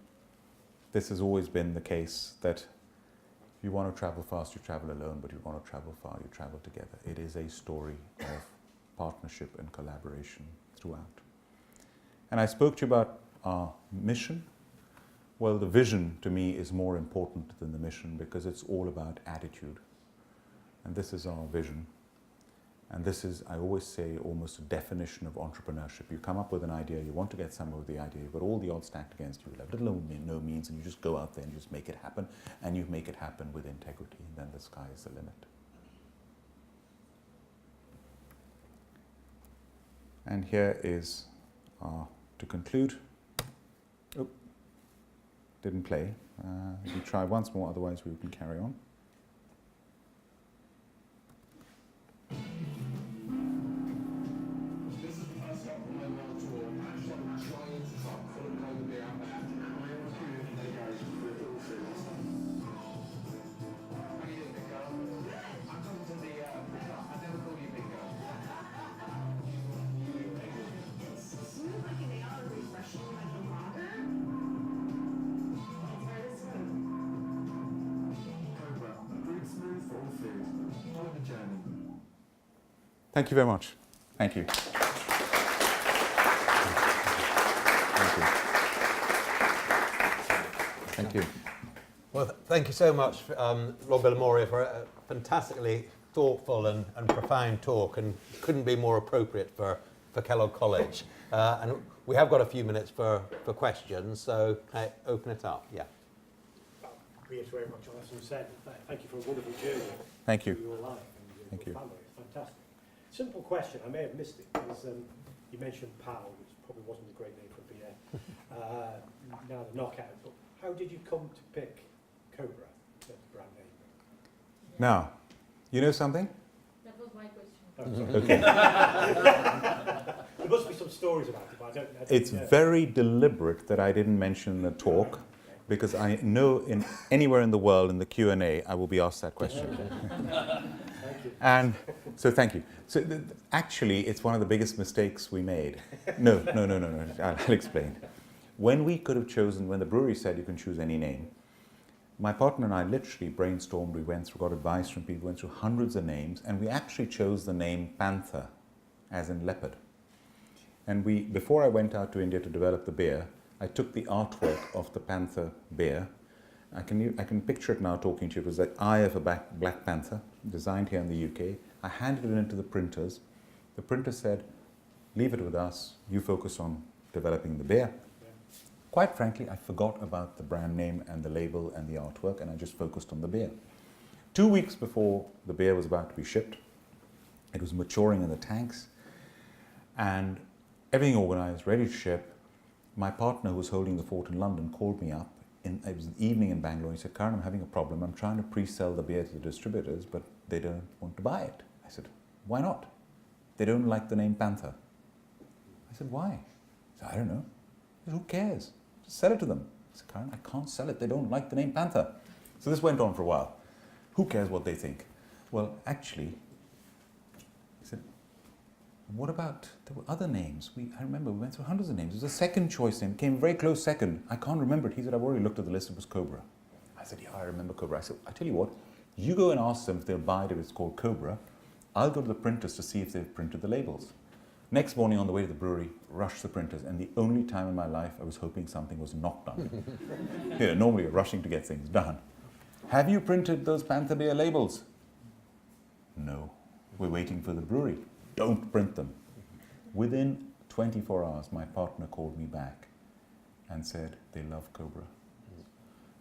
B: this has always been the case that if you want to travel fast, you travel alone, but if you want to travel far, you travel together. It is a story of partnership and collaboration throughout. And I spoke to you about our mission. Well, the vision to me is more important than the mission because it's all about attitude. And this is our vision. And this is, I always say, almost a definition of entrepreneurship. You come up with an idea, you want to get somewhere with the idea, you've got all the odds stacked against you, you have little or no means, and you just go out there and just make it happen, and you make it happen with integrity, and then the sky is the limit. And here is, to conclude, oh, didn't play. We try once more, otherwise we can carry on. Thank you very much. Thank you. Thank you.
A: Well, thank you so much, Lord Bilimoria, for a fantastically thoughtful and profound talk, and couldn't be more appropriate for Kellogg College. And we have got a few minutes for questions, so can I open it up? Yeah.
C: I'll reiterate what Jonathan said. Thank you for a wonderful journey.
B: Thank you.
C: Through your life and your family. It's fantastic. Simple question, I may have missed it, because you mentioned PAL, which probably wasn't a great name for a beer, now the Knockout, but how did you come to pick Cobra as the brand name?
B: Now, you know something?
D: That was my question.
B: Okay.
C: There must be some stories about it, but I don't know.
B: It's very deliberate that I didn't mention the talk, because I know anywhere in the world in the Q&A I will be asked that question.
C: Thank you.
B: And so thank you. So actually, it's one of the biggest mistakes we made. No. I'll explain. When we could have chosen, when the brewery said you can choose any name, my partner and I literally brainstormed, we went through, got advice from people, went through hundreds of names, and we actually chose the name Panther, as in leopard. And before I went out to India to develop the beer, I took the artwork of the Panther beer. I can picture it now talking to you. It was the eye of a black panther, designed here in the UK. I handed it into the printers. The printer said, leave it with us, you focus on developing the beer.
C: Yeah.
B: Quite frankly, I forgot about the brand name and the label and the artwork, and I just focused on the beer. 2 weeks before the beer was about to be shipped, it was maturing in the tanks, and everything organized, ready to ship. My partner, who was holding the fort in London, called me up. It was an evening in Bangalore. He said, Karan, I'm having a problem. I'm trying to pre-sell the beer to the distributors, but they don't want to buy it. I said, why not? They don't like the name Panther. I said, why? He said, I don't know. I said, who cares? Just sell it to them. I said, Karan, I can't sell it. They don't like the name Panther. So this went on for a while. Who cares what they think? Well, actually, he said, what about, there were other names. I remember we went through hundreds of names. It was a second choice name, came very close second. I can't remember it. He said, I've already looked at the list, it was Cobra. I said, yeah, I remember Cobra. I said, I tell you what, you go and ask them if they'll buy it if it's called Cobra. I'll go to the printers to see if they've printed the labels. Next morning on the way to the brewery, rushed the printers, and the only time in my life I was hoping something was not done. Normally you're rushing to get things done. Have you printed those Panther beer labels? No, we're waiting for the brewery. Don't print them. Within 24 hours, my partner called me back. and said they love Cobra.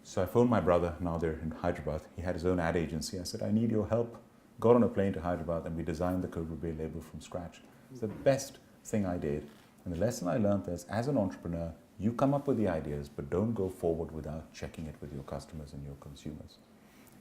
B: So I phoned my brother, now they're in Hyderabad. He had his own ad agency. I said, I need your help. Got on a plane to Hyderabad and we designed the Cobra Bay label from scratch. It's the best thing I did. And the lesson I learned is, as an entrepreneur, you come up with the ideas, but don't go forward without checking it with your customers and your consumers.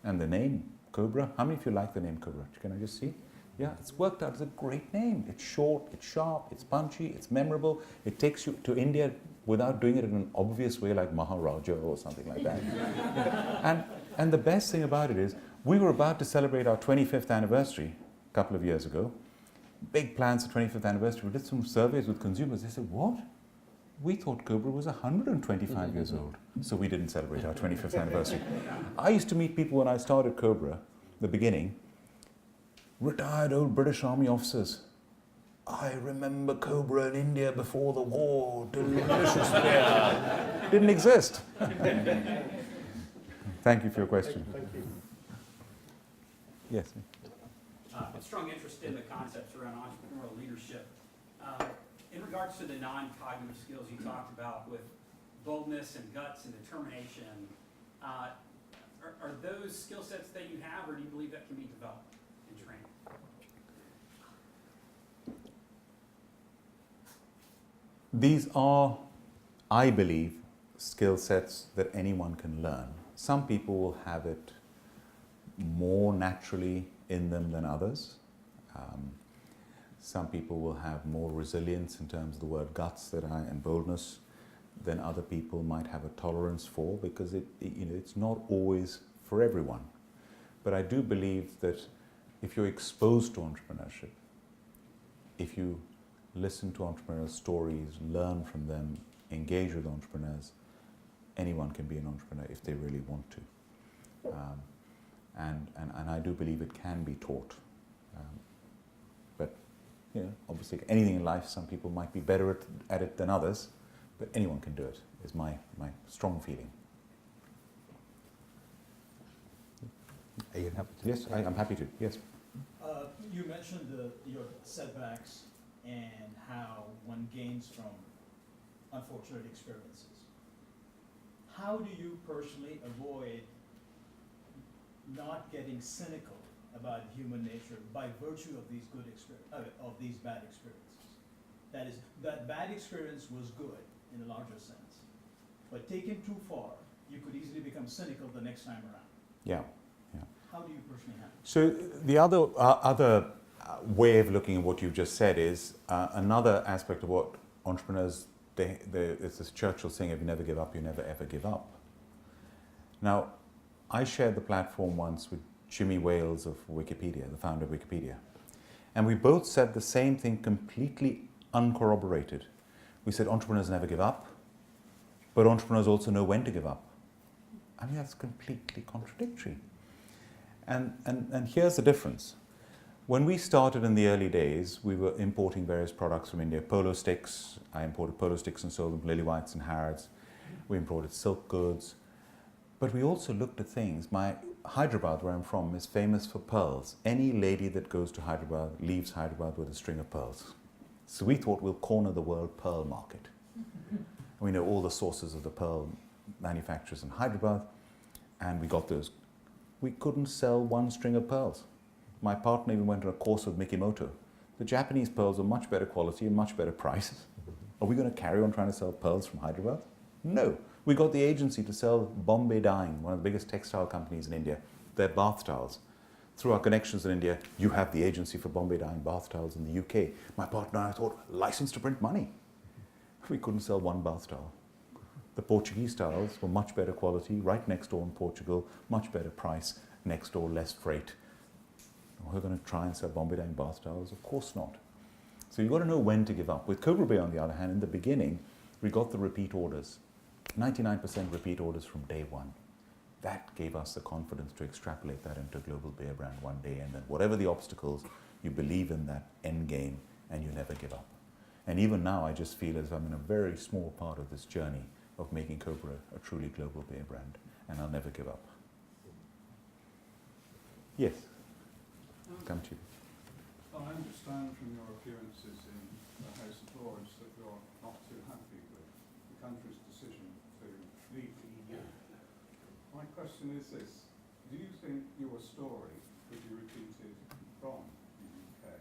B: And the name, Cobra, how many of you like the name Cobra? Can I just see? Yeah, it's worked out. It's a great name. It's short, it's sharp, it's punchy, it's memorable. It takes you to India without doing it in an obvious way like Maharaja or something like that. And the best thing about it is, we were about to celebrate our 25th anniversary a couple of years ago. Big plans for 25th anniversary. We did some surveys with consumers. They said, what? We thought Cobra was 125 years old. So we didn't celebrate our 25th anniversary. I used to meet people when I started Cobra, the beginning, retired old British Army officers. I remember Cobra in India before the war. Delicious beer. Didn't exist. Thank you for your question.
C: Thank you.
B: Yes.
E: A strong interest in the concepts around entrepreneurial leadership. In regards to the non-cognitive skills you talked about with boldness and guts and determination, are those skill sets that you have, or do you believe that can be developed and trained?
B: These are, I believe, skill sets that anyone can learn. Some people will have it more naturally in them than others. Some people will have more resilience in terms of the word guts and boldness than other people might have a tolerance for, because it's not always for everyone. But I do believe that if you're exposed to entrepreneurship, if you listen to entrepreneurial stories, learn from them, engage with entrepreneurs, anyone can be an entrepreneur if they really want to. And I do believe it can be taught. But obviously anything in life, some people might be better at it than others, but anyone can do it, is my strong feeling.
A: Are you happy to?
B: Yes, I'm happy to, yes.
F: You mentioned your setbacks and how one gains from unfortunate experiences. How do you personally avoid not getting cynical about human nature by virtue of these these bad experiences? That is, that bad experience was good in a larger sense, but taken too far, you could easily become cynical the next time around.
B: Yeah.
F: How do you personally handle it?
B: So the other way of looking at what you've just said is another aspect of what entrepreneurs, it's this Churchill saying, if you never give up, you never ever give up. Now, I shared the platform once with Jimmy Wales of Wikipedia, the founder of Wikipedia. And we both said the same thing, completely uncorroborated. We said entrepreneurs never give up, but entrepreneurs also know when to give up. I mean, that's completely contradictory. And here's the difference. When we started in the early days, we were importing various products from India. Polo sticks, I imported polo sticks and sold them, Lily Whites and Harrods. We imported silk goods. But we also looked at things. Hyderabad, where I'm from, is famous for pearls. Any lady that goes to Hyderabad leaves Hyderabad with a string of pearls. So we thought we'll corner the world pearl market. We know all the sources of the pearl manufacturers in Hyderabad, and we got those. We couldn't sell one string of pearls. My partner even went on a course with Mikimoto. The Japanese pearls are much better quality and much better price. Are we going to carry on trying to sell pearls from Hyderabad? No. We got the agency to sell Bombay Dyeing, one of the biggest textile companies in India, their bath towels. Through our connections in India, you have the agency for Bombay Dyeing bath towels in the UK. My partner and I thought, license to print money. We couldn't sell one bath towel. The Portuguese towels were much better quality, right next door in Portugal, much better price, next door less freight. We're going to try and sell Bombay Dyeing bath towels? Of course not. So you've got to know when to give up. With Cobra Bay, on the other hand, in the beginning, we got the repeat orders. 99% repeat orders from day one. That gave us the confidence to extrapolate that into a global beer brand one day, and then whatever the obstacles, you believe in that end game and you never give up. And even now, I just feel as I'm in a very small part of this journey of making Cobra a truly global beer brand, and I'll never give up. Yes? Come to you.
G: I understand from your appearances in the House of Lords that you're not too happy with the country's decision question is this. Do you think your story could be repeated from the UK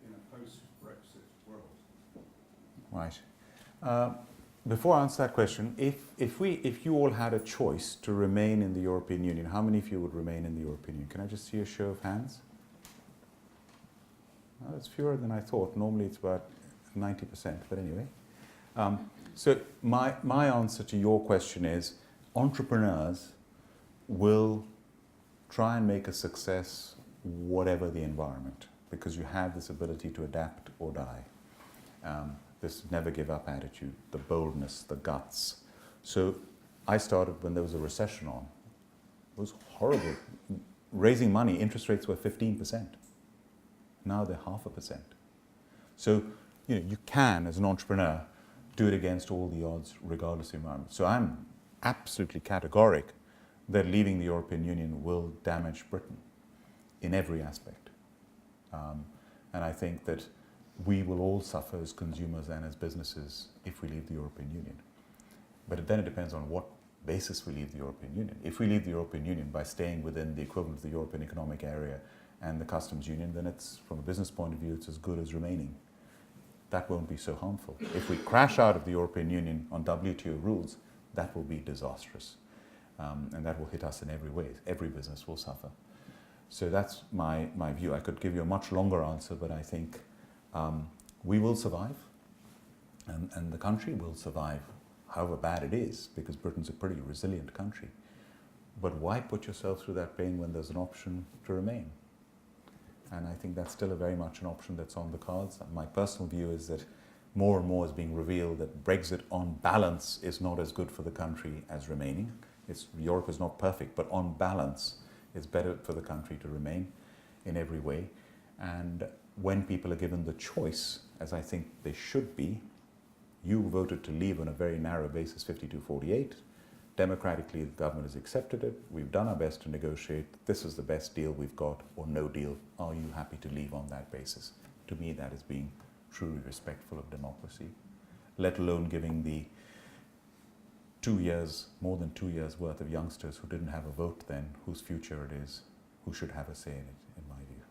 G: in a post-Brexit world?
B: Right. Before I answer that question, if you all had a choice to remain in the European Union, how many of you would remain in the European Union? Can I just see a show of hands? Well, it's fewer than I thought. Normally it's about 90%, but anyway. So my answer to your question is entrepreneurs will try and make a success whatever the environment, because you have this ability to adapt or die. This never give up attitude, the boldness, the guts. So I started when there was a recession on. It was horrible. Raising money, interest rates were 15%. Now they're 0.5%. So you can, as an entrepreneur, do it against all the odds, regardless of the environment. So I'm absolutely categoric that leaving the European Union will damage Britain in every aspect. And I think that we will all suffer as consumers and as businesses if we leave the European Union. But then it depends on what basis we leave the European Union. If we leave the European Union by staying within the equivalent of the European Economic Area and the Customs Union, then it's, from a business point of view, it's as good as remaining. That won't be so harmful. If we crash out of the European Union on WTO rules, that will be disastrous. And that will hit us in every way. Every business will suffer. So that's my view. I could give you a much longer answer, but I think we will survive, and the country will survive, however bad it is, because Britain's a pretty resilient country. But why put yourself through that pain when there's an option to remain? And I think that's still very much an option that's on the cards. My personal view is that more and more is being revealed that Brexit on balance is not as good for the country as remaining. Europe is not perfect, but on balance it's better for the country to remain in every way. And when people are given the choice, as I think they should be, you voted to leave on a very narrow basis, 52-48. Democratically, the government has accepted it. We've done our best to negotiate. This is the best deal we've got, or no deal. Are you happy to leave on that basis? To me, that is being truly respectful of democracy, let alone giving the 2 years, more than 2 years worth of youngsters who didn't have a vote then, whose future it is, who should have a say in it, in my view.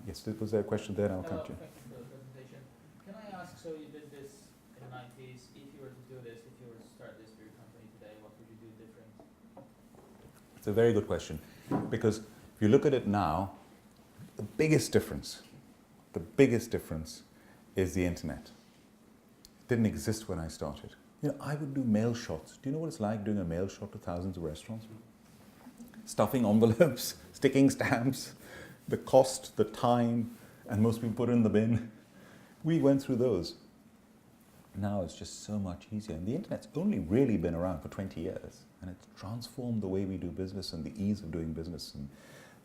B: Yes, was there a question there? I'll come to you.
H: Thank you for the presentation. Can I ask, so you did this in the 90s, if you were to do this, if you were to start this for your company today, what would you do different?
B: It's a very good question, because if you look at it now, the biggest difference is the internet. It didn't exist when I started. I would do mail shots. Do you know what it's like doing a mail shot to thousands of restaurants? Stuffing envelopes, sticking stamps, the cost, the time, and most people put it in the bin. We went through those. Now it's just so much easier. And the internet's only really been around for 20 years. And it's transformed the way we do business and the ease of doing business. And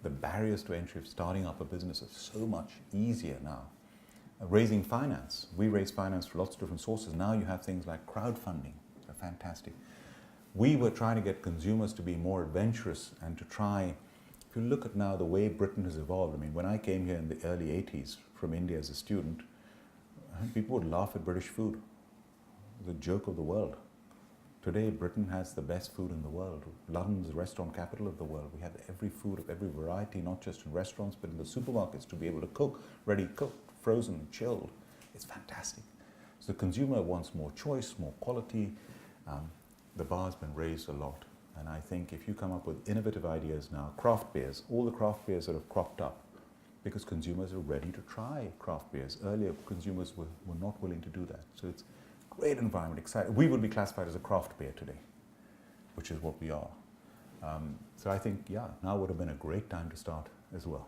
B: the barriers to entry of starting up a business are so much easier now. Raising finance. We raise finance for lots of different sources. Now you have things like crowdfunding. They're fantastic. We were trying to get consumers to be more adventurous and to try, if you look at now the way Britain has evolved, I mean, when I came here in the early 80s from India as a student, people would laugh at British food. It was a joke of the world. Today, Britain has the best food in the world. London's the restaurant capital of the world. We have every food of every variety, not just in restaurants, but in the supermarkets to be able to cook, ready cooked, frozen, chilled. It's fantastic. So the consumer wants more choice, more quality. The bar's been raised a lot. And I think if you come up with innovative ideas now, craft beers, all the craft beers that have cropped up, because consumers are ready to try craft beers. Earlier, consumers were not willing to do that. So it's a great environment, exciting. We would be classified as a craft beer today, which is what we are. So I think, yeah, now would have been a great time to start as well.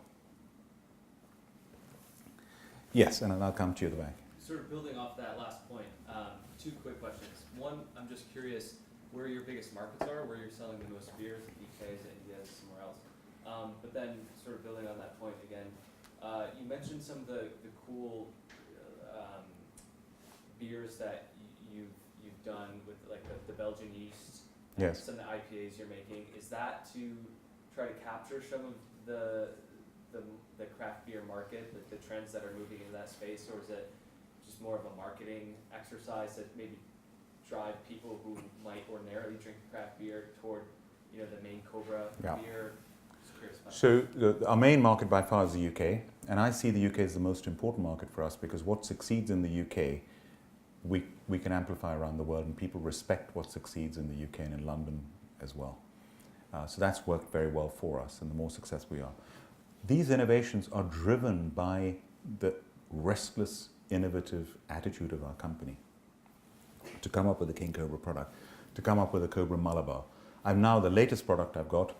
B: Yes, and I'll come to you at the back.
I: Sort of building off that last point, two quick questions. One, I'm just curious where your biggest markets are, where you're selling the most beers, the UKs, India's, somewhere else. But then sort of building on that point again, you mentioned some of the cool beers that you've done with like the Belgian yeast,
B: Yes.
I: some of the IPAs you're making. Is that to try to capture some of the craft beer market, the trends that are moving into that space, or is it just more of a marketing exercise that maybe drive people who might ordinarily drink craft beer toward, the main Cobra
B: Yeah.
I: beer? Just curious about
B: So our main market by far is the UK, and I see the UK as the most important market for us because what succeeds in the UK, we can amplify around the world, and people respect what succeeds in the UK and in London as well. So that's worked very well for us, and the more successful we are. These innovations are driven by the restless, innovative attitude of our company to come up with a King Cobra product, to come up with a Cobra Malabar. The latest product I've got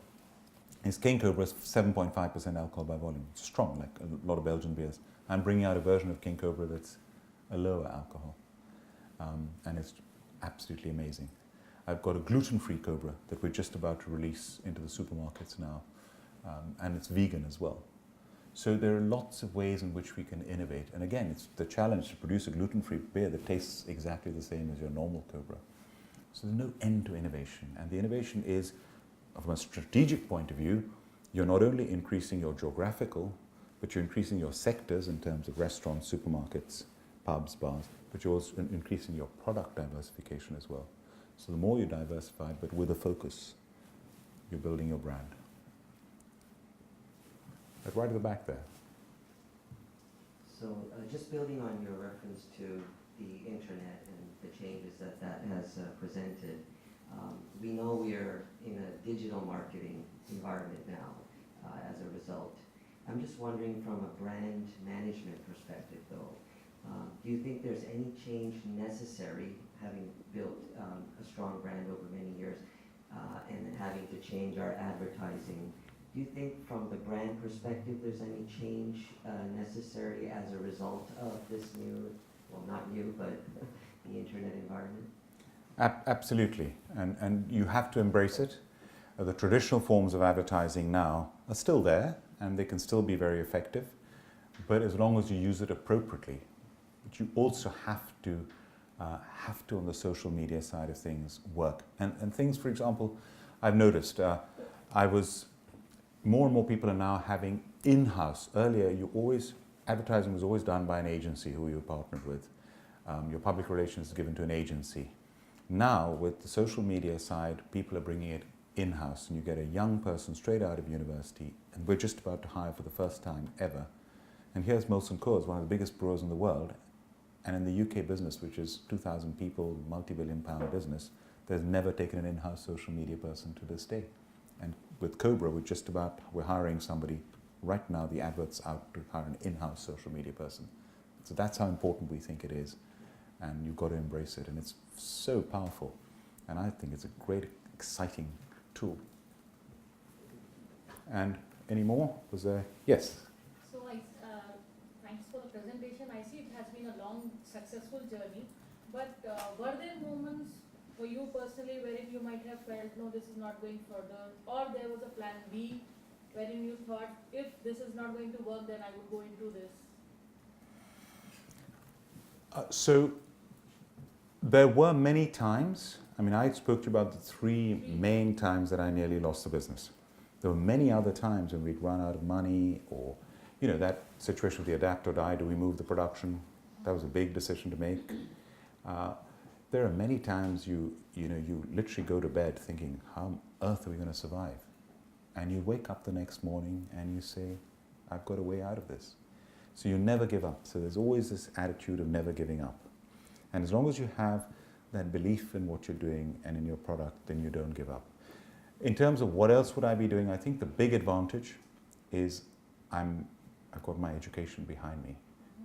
B: is King Cobra's 7.5% alcohol by volume. It's strong, like a lot of Belgian beers. I'm bringing out a version of King Cobra that's a lower alcohol, and it's absolutely amazing. I've got a gluten-free Cobra that we're just about to release into the supermarkets now, and it's vegan as well. So there are lots of ways in which we can innovate. And again, it's the challenge to produce a gluten-free beer that tastes exactly the same as your normal Cobra. So there's no end to innovation. And the innovation is, from a strategic point of view, you're not only increasing your geographical, but you're increasing your sectors in terms of restaurants, supermarkets, pubs, bars, but you're also increasing your product diversification as well. So the more you diversify, but with a focus, you're building your brand. Like right at the back there.
J: So just building on your reference to the internet and the changes that has presented, we know we are in a digital marketing environment now as a result. I'm just wondering from a brand management perspective though, do you think there's any change necessary, having built a strong brand over many years and having to change our advertising? Do you think from the brand perspective there's any change necessary as a result of this new, well not new, but the internet environment?
B: Absolutely, and you have to embrace it. The traditional forms of advertising now are still there, and they can still be very effective, but as long as you use it appropriately. But you also have to on the social media side of things work. And things, for example, I've noticed, more and more people are now having in-house. Earlier, advertising was always done by an agency who you partnered with. Your public relations is given to an agency. Now, with the social media side, people are bringing it in-house, and you get a young person straight out of university, and we're just about to hire for the first time ever. And here's Molson Coors, one of the biggest brewers in the world, and in the UK business, which is 2,000 people, multi-billion-pound business, there's never taken an in-house social media person to this day. And with Cobra, we're hiring somebody right now. The advert's out to hire an in-house social media person. So that's how important we think it is, and you've got to embrace it. And it's so powerful, and I think it's a great, exciting tool. And any more? Was there? Yes.
D: So thanks for the presentation. I see it has been a long, successful journey, but were there moments for you personally wherein you might have felt, no, this is not going further, or there was a plan B wherein you thought, if this is not going to work, then I would go into this?
B: So there were many times, I spoke to you about the three main times that I nearly lost the business. There were many other times when we'd run out of money, or, that situation with the adapt or die, do we move the production? That was a big decision to make. There are many times you literally go to bed thinking, how on earth are we going to survive? And you wake up the next morning and you say, I've got a way out of this. So you never give up. So there's always this attitude of never giving up. And as long as you have that belief in what you're doing and in your product, then you don't give up. In terms of what else would I be doing, I think the big advantage is I've got my education behind me,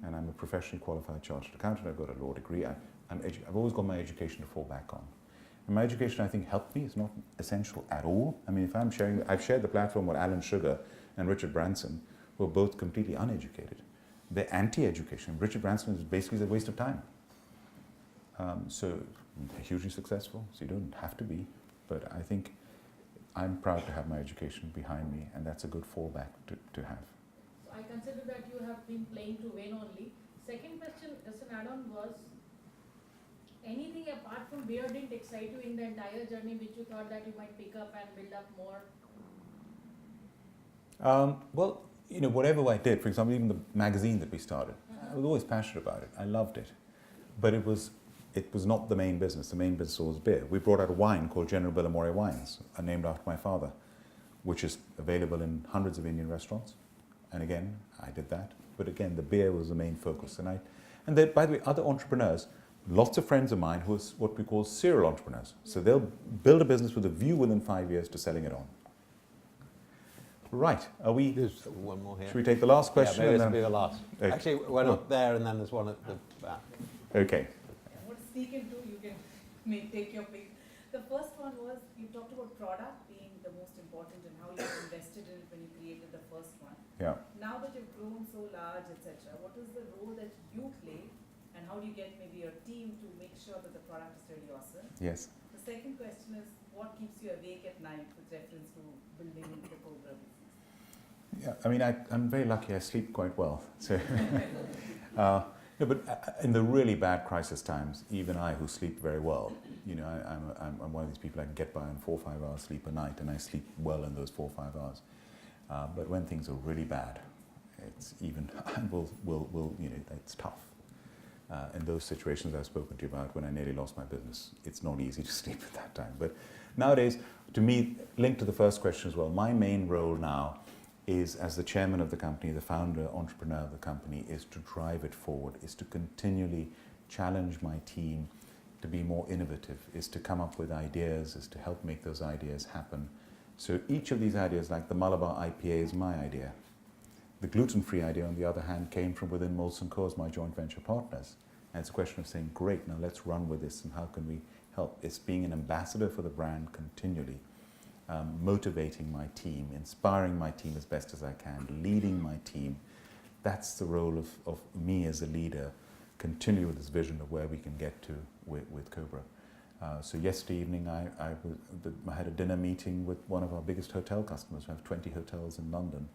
B: and I'm a professionally qualified chartered accountant. I've got a law degree. I've always got my education to fall back on. And my education, I think, helped me. It's not essential at all. If I've shared the platform with Alan Sugar and Richard Branson, who are both completely uneducated. They're anti-education. Richard Branson is basically a waste of time. So they're hugely successful, so you don't have to be. But I think I'm proud to have my education behind me, and that's a good fallback to have.
D: So I consider that you have been playing to win only. Second question, just an add-on, was anything apart from beer didn't excite you in the entire journey which you thought that you might pick up and build up more?
B: Well, whatever I did, for example, even the magazine that we started, I was always passionate about it. I loved it. But it was it was not the main business. The main business was beer. We brought out a wine called General Bilimoria wines, named after my father, which is available in hundreds of Indian restaurants. And again, I did that. But again, the beer was the main focus. And then, by the way, other entrepreneurs, lots of friends of mine who are what we call serial entrepreneurs. So they'll build a business with a view within 5 years to selling it on. Right,
A: There's one more here.
B: should we take the last question?
A: Yeah, maybe
B: and
A: this
B: then-
A: will be the last.
B: Okay.
A: Actually, one up there and then there's one at the back.
B: Okay.
K: What speaking to, you can take your pick. The first one was, you talked about product being the most important and how you invested in it when you created the first one.
B: Yeah.
K: Now that you've grown so large, etc., what is the role that you play and how do you get maybe your team to make sure that the product is really awesome?
B: Yes.
K: The second question is, what keeps you awake at night with reference to building the Cobra business?
B: Yeah, I mean, I'm very lucky. I sleep quite well. So, no, but in the really bad crisis times, even I, who sleep very well, you know, I'm one of these people I can get by on 4 or 5 hours sleep a night, and I sleep well in those 4 or 5 hours. But when things are really bad, it's even you know, it's tough. In those situations I've spoken to you about, when I nearly lost my business, it's not easy to sleep at that time. But nowadays, to me, linked to the first question as well, my main role now is, as the chairman of the company, the founder, entrepreneur of the company, is to drive it forward, is to continually challenge my team to be more innovative, is to come up with ideas, is to help make those ideas happen. So each of these ideas, like the Malabar IPA, is my idea. The gluten-free idea, on the other hand, came from within Molson Coors, my joint venture partners. And it's a question of saying, great, now let's run with this, and how can we help? It's being an ambassador for the brand continually. Motivating my team, inspiring my team as best as I can, leading my team. That's the role of me as a leader, continue with this vision of where we can get to with Cobra. So yesterday evening I had a dinner meeting with one of our biggest hotel customers. We have 20 hotels in London,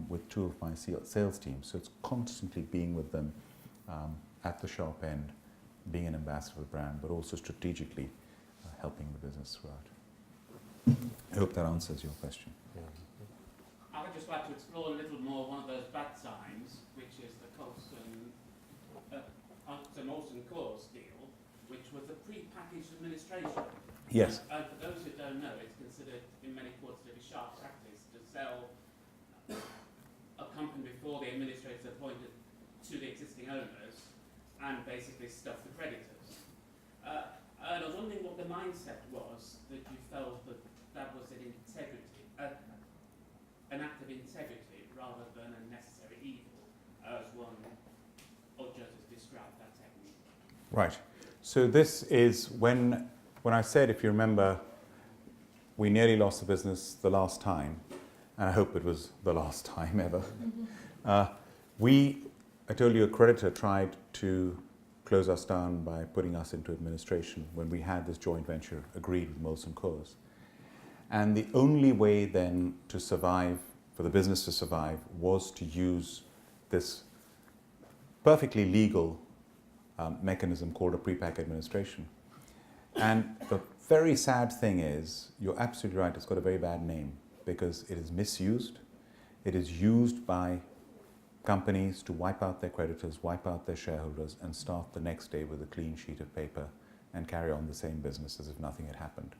B: with 2 of my sales teams. So it's constantly being with them at the sharp end, being an ambassador for the brand, but also strategically helping the business throughout. I hope that answers your question.
L: I would just like to explore a little more one of those bad signs, which is the Molson Coors deal, which was a pre-packaged administration.
B: Yes.
L: And for those who don't know, it's considered in many quarters to be sharp practice to sell a company before the administrator is appointed to the existing owners and basically stuff the creditors. And I was wondering what the mindset was that you felt that was an integrity, an act of integrity rather than a necessary evil, as one or judges described that technique.
B: Right. So this is when I said, if you remember, we nearly lost the business the last time, and I hope it was the last time ever. I told you a creditor tried to close us down by putting us into administration when we had this joint venture agreed with Molson Coors. And the only way then to survive, for the business to survive, was to use this perfectly legal mechanism called a pre-pack administration. And the very sad thing is, you're absolutely right, it's got a very bad name because it is misused. It is used by companies to wipe out their creditors, wipe out their shareholders, and start the next day with a clean sheet of paper and carry on the same business as if nothing had happened.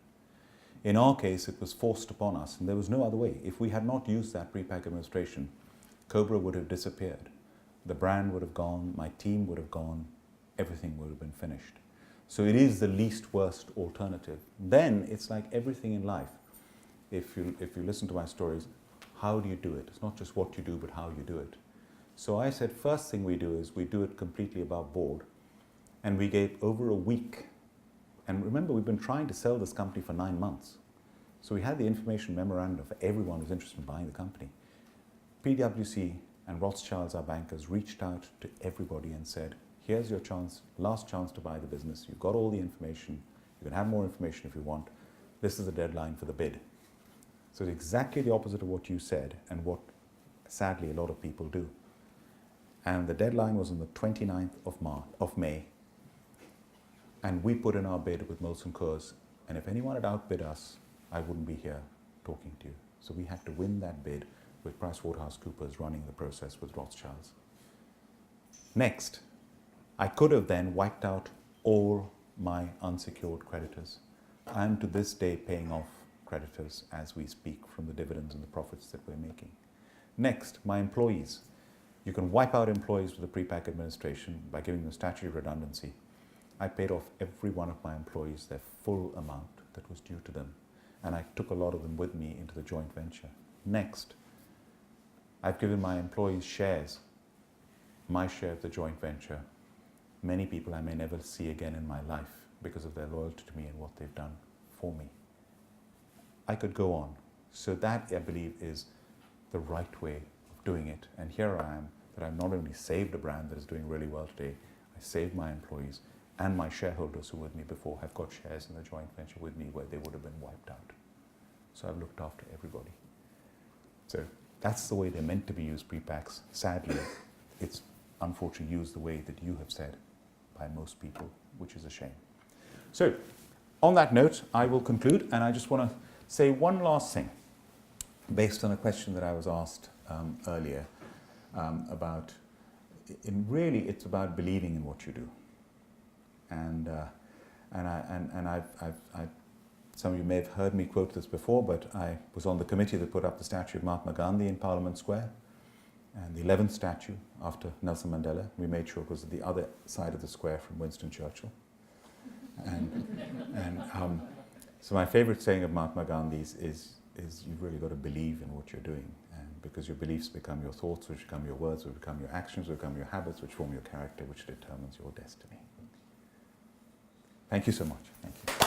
B: In our case, it was forced upon us, and there was no other way. If we had not used that pre-pack administration, Cobra would have disappeared. The brand would have gone, my team would have gone, everything would have been finished. So it is the least worst alternative. Then it's like everything in life. If you listen to my stories, how do you do it? It's not just what you do, but how you do it. So I said, first thing we do is we do it completely above board. And we gave over a week. And remember, we've been trying to sell this company for 9 months. So we had the information memorandum for everyone who's interested in buying the company. PwC and Rothschilds, our bankers, reached out to everybody and said, here's your chance, last chance to buy the business. You've got all the information. You can have more information if you want. This is the deadline for the bid. So it's exactly the opposite of what you said and what, sadly, a lot of people do. And the deadline was on the 29th of May. And we put in our bid with Molson Coors. And if anyone had outbid us, I wouldn't be here talking to you. So we had to win that bid with PricewaterhouseCoopers running the process with Rothschilds. Next, I could have then wiped out all my unsecured creditors. I am to this day paying off creditors as we speak from the dividends and the profits that we're making. Next, my employees. You can wipe out employees with the pre-pack administration by giving them statutory redundancy. I paid off every one of my employees their full amount that was due to them, and I took a lot of them with me into the joint venture. Next, I've given my employees shares, my share of the joint venture. Many people I may never see again in my life because of their loyalty to me and what they've done for me. I could go on. So that, I believe, is the right way of doing it. And here I am, that I've not only saved a brand that is doing really well today, I saved my employees, and my shareholders who were with me before have got shares in the joint venture with me where they would have been wiped out. So I've looked after everybody. So that's the way they're meant to be used, pre-packs. Sadly, it's unfortunately used the way that you have said by most people, which is a shame. So on that note, I will conclude, and I just want to say one last thing based on a question that I was asked earlier about, really it's about believing in what you do. And some of you may have heard me quote this before, but I was on the committee that put up the statue of Mahatma Gandhi in Parliament Square, and the 11th statue after Nelson Mandela. We made sure it was at the other side of the square from Winston Churchill. So my favorite saying of Mahatma Gandhi's is you've really got to believe in what you're doing, and because your beliefs become your thoughts, which become your words, which become your actions, which become your habits, which form your character, which determines your destiny. Thank you so much. Thank you.